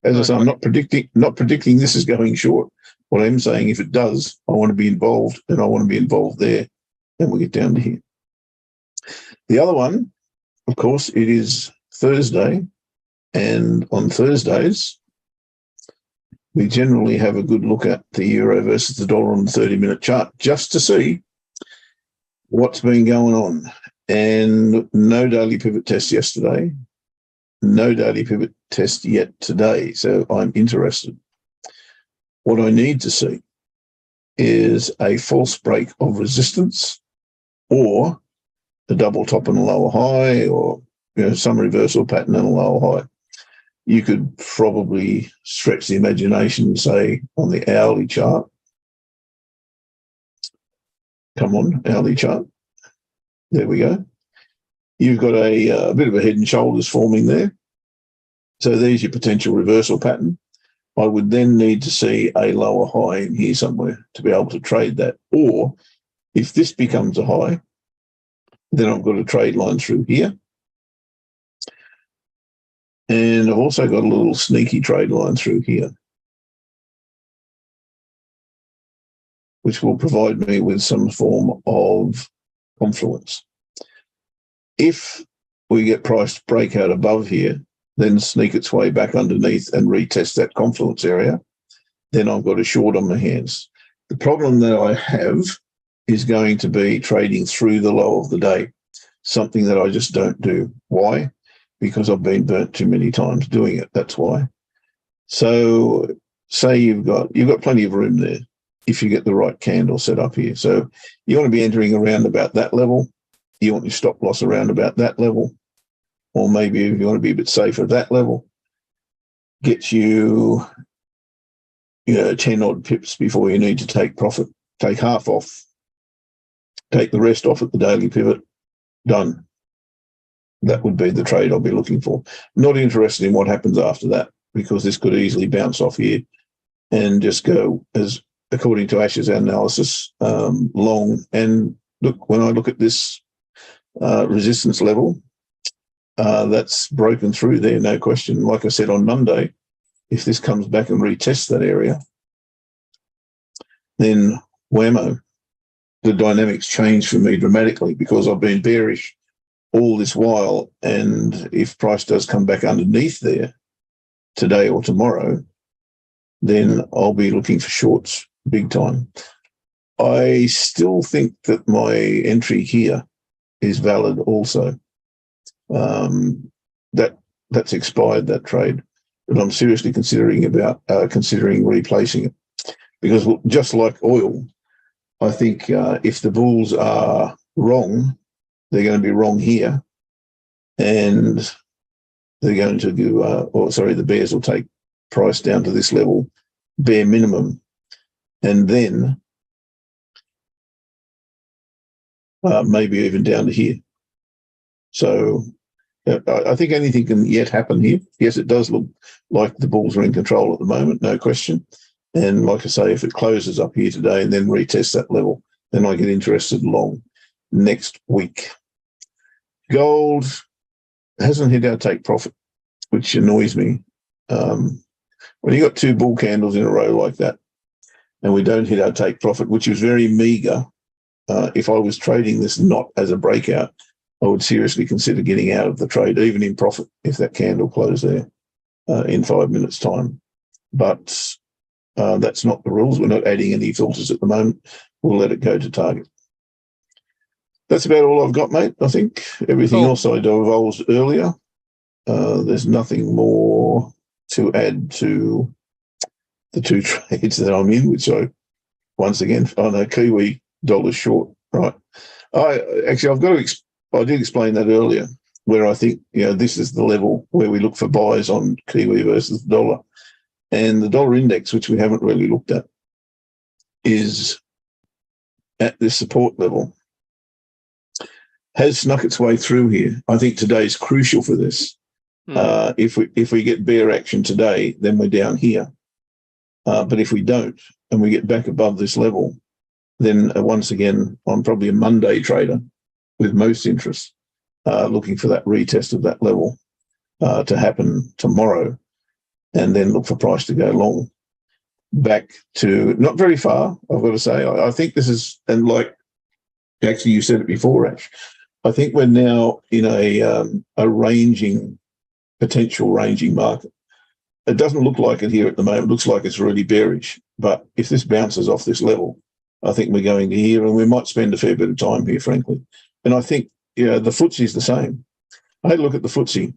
As I say, I'm not predicting this is going short. What I'm saying, if it does, I want to be involved, and I want to be involved there. And we'll get down to here. The other one, of course, it is Thursday, and on Thursdays, we generally have a good look at the euro versus the dollar on the 30-minute chart just to see what's been going on. And no daily pivot test yesterday, no daily pivot test yet today. So I'm interested. What I need to see is a false break of resistance or a double top and a lower high, or some reversal pattern and a lower high. You could probably stretch the imagination, say, on the hourly chart. Come on, hourly chart. There we go. You've got a bit of a head and shoulders forming there. So there's your potential reversal pattern. I would then need to see a lower high in here somewhere to be able to trade that. Or if this becomes a high, then I've got a trade line through here. And I've also got a little sneaky trade line through here, which will provide me with some form of confluence. If we get price breakout above here, then sneak its way back underneath and retest that confluence area, then I've got a short on my hands. The problem that I have is going to be trading through the low of the day, something that I just don't do. Why? Because I've been burnt too many times doing it. That's why. So say you've got plenty of room there if you get the right candle set up here. So you want to be entering around about that level. You want your stop loss around about that level. Or maybe if you want to be a bit safer at that level, gets you, 10 odd pips before you need to take profit. Take half off. Take the rest off at the daily pivot. Done. That would be the trade I'll be looking for. Not interested in what happens after that, because this could easily bounce off here and just go, as according to Ash's analysis, long. And look, when I look at this resistance level, that's broken through there, no question. Like I said on Monday, if this comes back and retests that area, then whammo, the dynamics change for me dramatically, because I've been bearish all this while. And if price does come back underneath there today or tomorrow, then I'll be looking for shorts big time. I still think that my entry here is valid also. That's expired, that trade, but I'm seriously considering replacing it, because just like oil, I think if the bulls are wrong, they're going to be wrong here, and they're going to do, the bears will take price down to this level, bare minimum, and then maybe even down to here. So I think anything can yet happen here. Yes, it does look like the bulls are in control at the moment, no question. And like I say, if it closes up here today and then retests that level, then I get interested long next week. Gold hasn't hit our take profit, which annoys me. When you got two bull candles in a row like that, and we don't hit our take profit, which is very meager, if I was trading this not as a breakout, I would seriously consider getting out of the trade, even in profit, if that candle closed there in 5 minutes' time. But that's not the rules. We're not adding any filters at the moment. We'll let it go to target. That's about all I've got, mate. I think everything else I divulged earlier. There's nothing more to add to the two trades that I'm in, which I, once again, Kiwi dollar short, right? I did explain that earlier, where I think, this is the level where we look for buys on Kiwi versus the dollar. And the dollar index, which we haven't really looked at, is at this support level has snuck its way through here. I think today's crucial for this. If we get bear action today, then we're down here. But if we don't, and we get back above this level, then once again, I'm probably a Monday trader with most interest, looking for that retest of that level to happen tomorrow, and then look for price to go long back to not very far, I've got to say. I think this is, and like actually you said it before, Ash, I think we're now in a ranging, potential ranging market. It doesn't look like it here at the moment. It looks like it's really bearish. But if this bounces off this level, I think we're going to here, and we might spend a fair bit of time here, frankly. And I think, the FTSE is the same. I had a look at the FTSE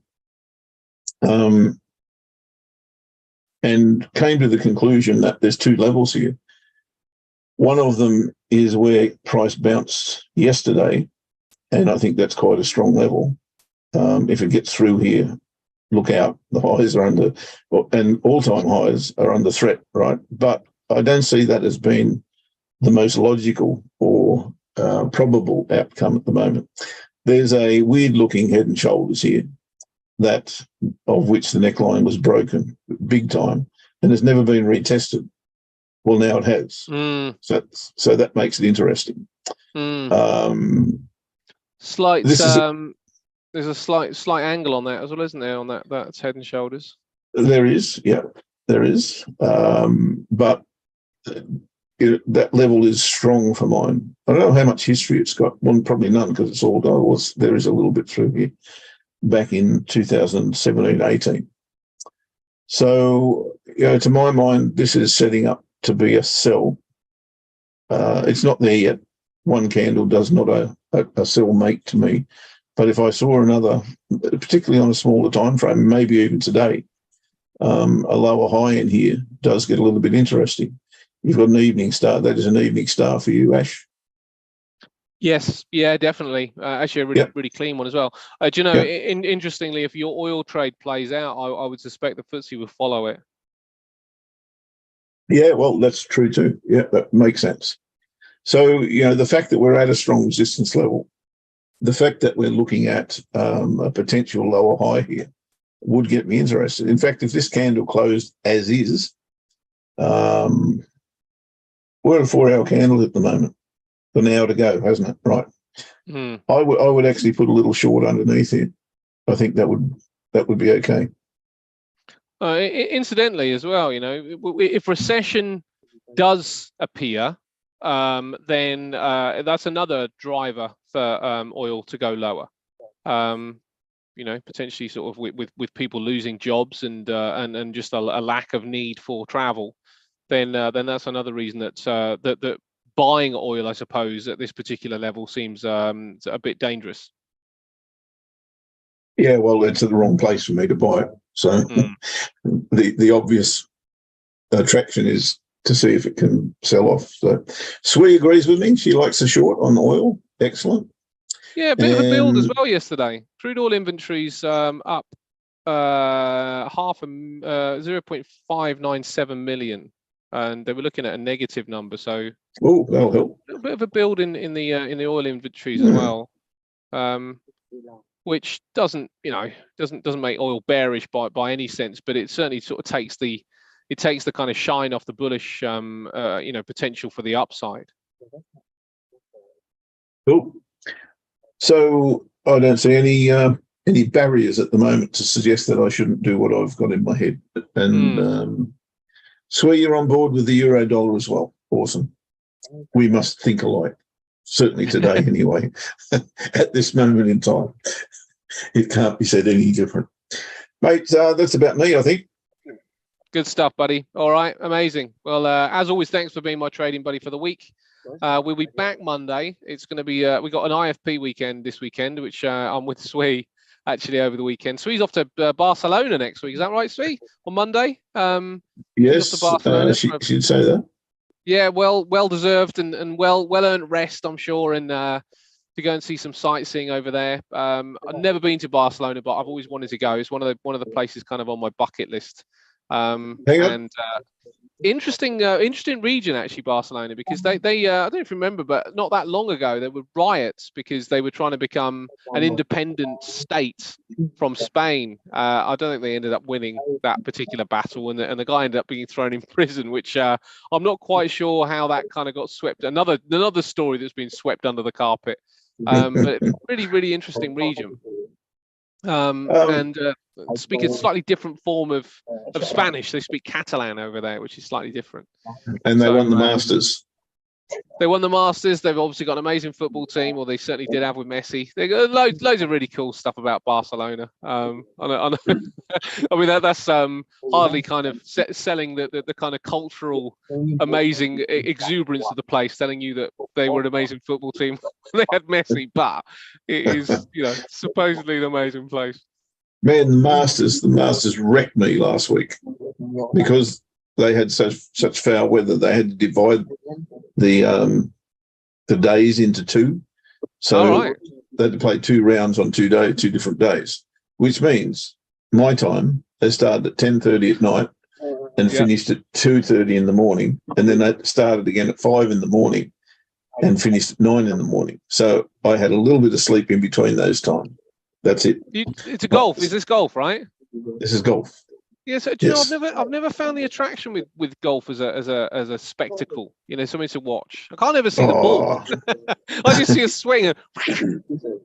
and came to the conclusion that there's two levels here. One of them is where price bounced yesterday, and I think that's quite a strong level. If it gets through here, look out. The highs are under, and all-time highs are under threat, right? But I don't see that as being the most logical or probable outcome at the moment. There's a weird-looking head and shoulders here, that of which the neckline was broken big time and has never been retested. Well, now it has. So that makes it interesting. There's a slight angle on that as well, isn't there? On that's head and shoulders. There is, yeah, there is. But that level is strong for mine. I don't know how much history it's got. Well, probably none, because it's all gold. There is a little bit through here back in 2017, 18. So, to my mind, this is setting up to be a sell. It's not there yet. One candle does not a sell make to me. But if I saw another, particularly on a smaller time frame, maybe even today, a lower high in here does get a little bit interesting. You've got an evening star. That is an evening star for you, Ash. Yes, yeah, definitely. Actually, a really clean one as well. Do you know, interestingly, if your oil trade plays out, I would suspect the FTSE will follow it. Yeah, well, that's true too. Yeah, that makes sense. So, the fact that we're at a strong resistance level, the fact that we're looking at a potential lower high here would get me interested. In fact, if this candle closed as is, we're at a 4-hour candle at the moment. An hour to go, hasn't it? Right. I would actually put a little short underneath here. I think that would be okay. Incidentally, as well, if recession does appear, then that's another driver for oil to go lower. Potentially sort of with people losing jobs and just a lack of need for travel, then that's another reason that buying oil, I suppose, at this particular level seems a bit dangerous. Yeah, well, it's at the wrong place for me to buy it. So the obvious attraction is to see if it can sell off. So Swee agrees with me. She likes the short on oil. Excellent. Yeah, a bit of a build as well yesterday. Crude oil inventories up 0.597 million, and they were looking at a negative number. So that'll help. A little bit of a build in the oil inventories as well, which doesn't make oil bearish by any sense, but it certainly sort of takes the kind of shine off the bullish potential for the upside. Cool. So I don't see any barriers at the moment to suggest that I shouldn't do what I've got in my head. And Swee, you're on board with the euro dollar as well. Awesome. We must think alike. Certainly today, anyway. At this moment in time, it can't be said any different, mate. That's about me, I think. Good stuff, buddy. All right, amazing. Well, as always, thanks for being my trading buddy for the week. We'll be back Monday. It's going to be we got an IFP weekend this weekend, which I'm with Swee actually over the weekend. Swee's off to Barcelona next week. Is that right, Swee? On Monday? Yes, she'd say that. Yeah, well deserved and well earned rest, I'm sure, and to go and see some sightseeing over there. I've never been to Barcelona, but I've always wanted to go. It's one of the places kind of on my bucket list. Hang on. Interesting region actually, Barcelona, because they I don't know if you remember, but not that long ago there were riots because they were trying to become an independent state from Spain. I don't think they ended up winning that particular battle, and the guy ended up being thrown in prison, which I'm not quite sure how that kind of got swept. Another story that's been swept under the carpet. But really interesting region. And speak a slightly different form of Spanish. They speak Catalan over there, which is slightly different. And they won the Masters. They won the Masters. They've obviously got an amazing football team, or they certainly did have with Messi. They got loads of really cool stuff about Barcelona. I mean, that's hardly kind of selling the kind of cultural amazing exuberance of the place, telling you that they were an amazing football team. They had Messi, but it is, supposedly an amazing place. Man, the Masters wrecked me last week because they had such foul weather. They had to divide the days into two, so they had to play 2 rounds on 2 different days, which means my time they started at 10:30 at night and finished at 2:30 in the morning, and then they started again at 5 in the morning and finished at 9 in the morning. So I had a little bit of sleep in between those times. That's it. It's a golf. Is this golf, right? This is golf. Yeah, so do you know, I've never found the attraction with golf as a spectacle. Something to watch. I can't ever see the ball. I just see a swing and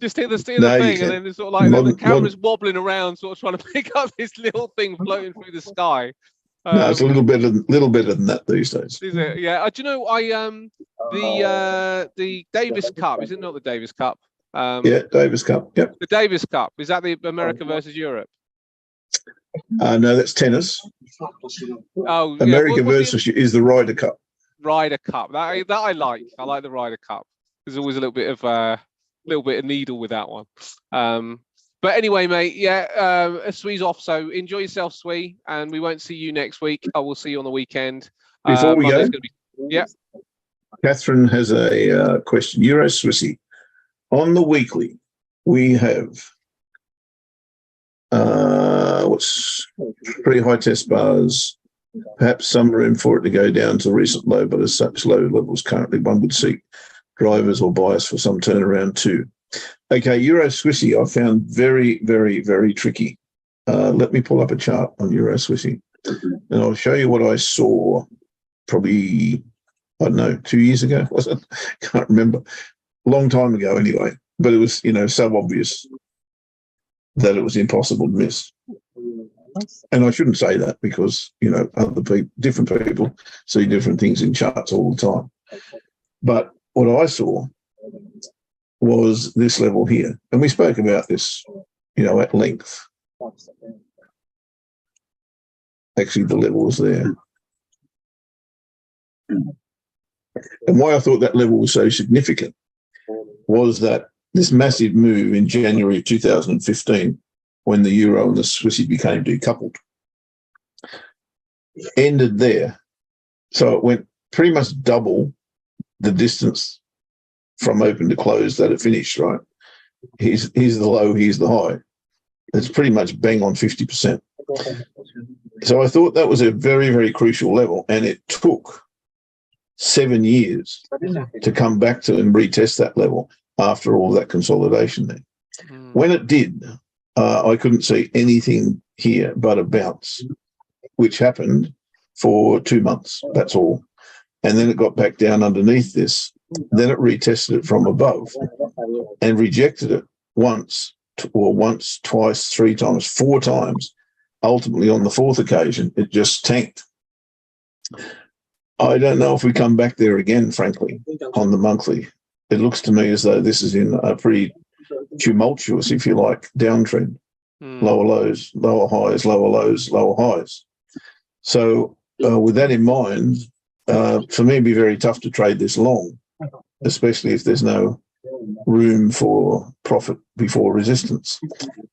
just hit the thing, and then it's sort of like the camera's wobbling around, sort of trying to pick up this little thing floating through the sky. No, it's a little better than that these days. Is it? Yeah. Do you know the Davis Cup? Is it not the Davis Cup? Yeah, Davis Cup. Yep. The Davis Cup, is that the America versus Europe? No, that's tennis. Oh, America versus is the Ryder Cup. Ryder Cup. That I like. I like the Ryder Cup. There's always a little bit of needle with that one. But anyway, mate, Swee's off, so enjoy yourself, Swee, and we won't see you next week. I will see you on the weekend. Before we go, yeah. Catherine has a question. Euro Swissy. On the weekly, we have what's 3 high test bars, perhaps some room for it to go down to recent low, but at such low levels currently, one would seek drivers or buyers for some turnaround too. Okay, Euro Swissy I found very, very, very tricky. Let me pull up a chart on Euro Swissy, and I'll show you what I saw probably, I don't know, 2 years ago, was it? Can't remember. Long time ago anyway, but it was, so obvious that it was impossible to miss. And I shouldn't say that because, other people, different people see different things in charts all the time. But what I saw was this level here. And we spoke about this, at length. Actually, the level was there. And why I thought that level was so significant was that this massive move in January of 2015, when the euro and the Swissy became decoupled, ended there. So it went pretty much double the distance from open to close that it finished, right? Here's the low, here's the high. It's pretty much bang on 50%. So I thought that was a very, very crucial level, and it took 7 years to come back to and retest that level after all that consolidation there. When it did, I couldn't see anything here but a bounce, which happened for 2 months. That's all. And then it got back down underneath this. Then it retested it from above and rejected it once, twice, 3 times, 4 times. Ultimately, on the 4th occasion, it just tanked. I don't know if we come back there again, frankly, on the monthly. It looks to me as though this is in a pretty tumultuous, if you like, downtrend. Lower lows, lower highs, lower lows, lower highs. So with that in mind, for me, it'd be very tough to trade this long, especially if there's no room for profit before resistance.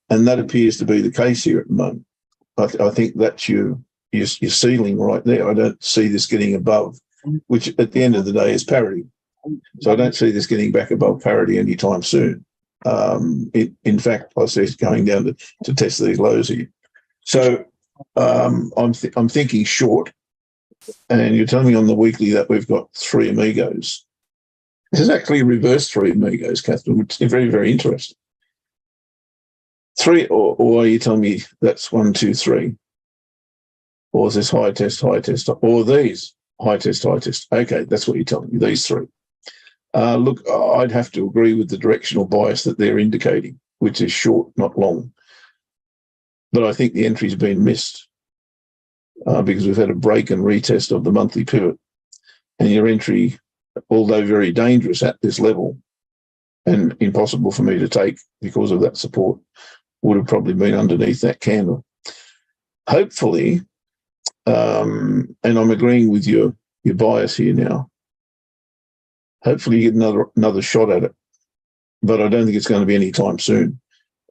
And that appears to be the case here at the moment. I think that's your ceiling right there. I don't see this getting above, which at the end of the day is parity. So I don't see this getting back above parity anytime soon. In fact, I see it going down to test these lows here. So I'm thinking short and you're telling me on the weekly that we've got 3 amigos. This is actually reverse 3 amigos, Catherine, which is very, very interesting. 3, or are you telling me that's 1, 2, 3? Or is this high test, or these high test, high test? Okay, that's what you're telling me, these 3. Look, I'd have to agree with the directional bias that they're indicating, which is short, not long. But I think the entry's been missed because we've had a break and retest of the monthly pivot. And your entry, although very dangerous at this level and impossible for me to take because of that support, would have probably been underneath that candle. Hopefully, and I'm agreeing with your bias here now, hopefully you get another shot at it. But I don't think it's going to be any time soon.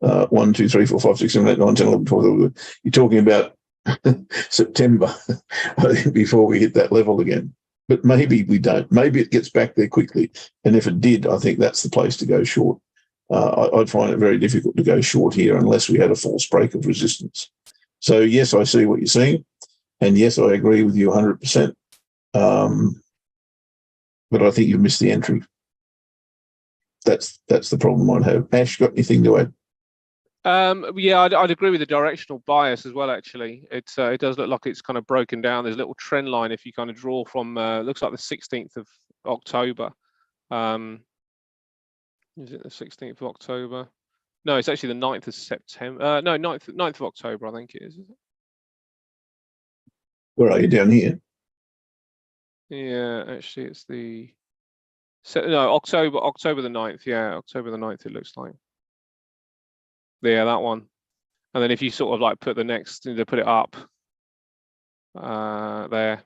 1, 2, 3, 4, 5, 6, 7, 8, 9, 10, 11, 12. You're talking about September, I think, before we hit that level again. But maybe we don't. Maybe it gets back there quickly. And if it did, I think that's the place to go short. I'd find it very difficult to go short here unless we had a false break of resistance. So, yes, I see what you're saying. And, yes, I agree with you 100%. But I think you've missed the entry. That's the problem I'd have. Ash, got anything to add? Yeah, I'd agree with the directional bias as well. Actually, it does look like it's kind of broken down. There's a little trend line if you kind of draw from looks like the 16th of October. Is it the 16th of October? No, it's actually the 9th of September. No, 9th of October, I think it is. Where are you? Down here? Yeah, actually, it's the October the 9th. Yeah, October the 9th. It looks like. Yeah, that one. And then if you sort of like put the next, to put it up there.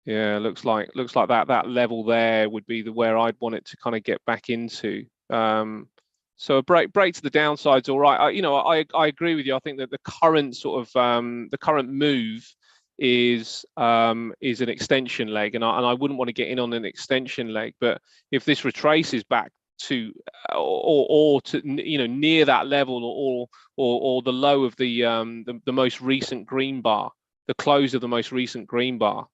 Yeah, looks like that level there would be where I'd want it to kind of get back into. So a break to the downside's all right. I agree with you. I think that the current sort of the current move is an extension leg, and I wouldn't want to get in on an extension leg. But if this retraces back to or to near that level or the low of the most recent green bar, the close of the most recent green bar.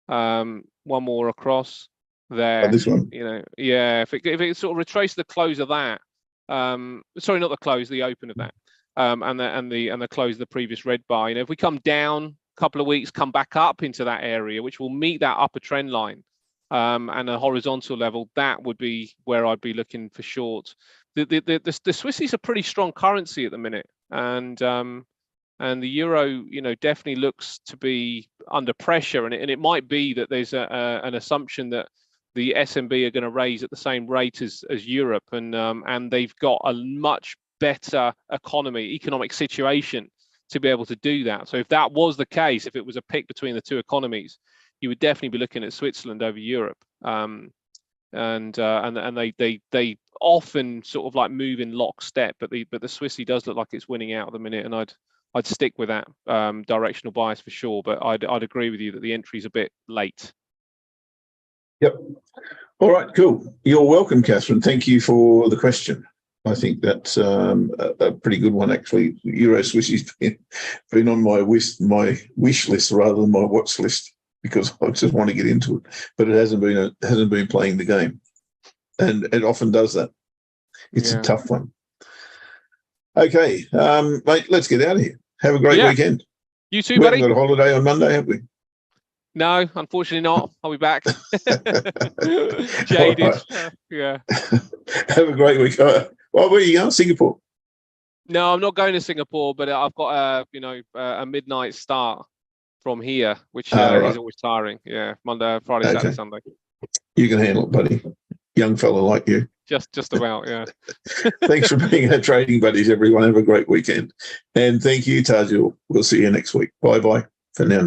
One more across there. This one. Yeah. If it sort of retraces the close of that, sorry, not the close, the open of that, and the close of the previous red bar. If we come down a couple of weeks, come back up into that area, which will meet that upper trend line, and a horizontal level, that would be where I'd be looking for short. The Swissies a pretty strong currency at the minute, and the euro, definitely looks to be under pressure, and it might be that there's an assumption that the SNB are going to raise at the same rate as Europe, and they've got a much better economic situation to be able to do that. So if that was the case, if it was a pick between the two economies, you would definitely be looking at Switzerland over Europe. And they often sort of like move in lockstep, but the Swissy does look like it's winning out at the minute, and I'd stick with that directional bias for sure. But I'd agree with you that the entry's a bit late. Yep. All right, cool. You're welcome, Catherine. Thank you for the question. I think that's a pretty good one, actually. Euro Swissy's been on my wish list rather than my watch list, because I just want to get into it, but it hasn't been playing the game, and it often does that. It's a tough one. Okay, mate, let's get out of here. Have a great weekend. You too, we buddy. We haven't got a holiday on Monday, have we? No, unfortunately not. I'll be back. Jaded. Right. Yeah. Have a great week. Well, where are you going? Singapore? No, I'm not going to Singapore, but I've got a midnight start from here, which is always tiring. Yeah, Monday, Friday, Saturday, Sunday. You can handle it, buddy. Young fella like you. Just about, yeah. Thanks for being our trading buddies, everyone. Have a great weekend. And thank you, Tajul. We'll see you next week. Bye-bye for now.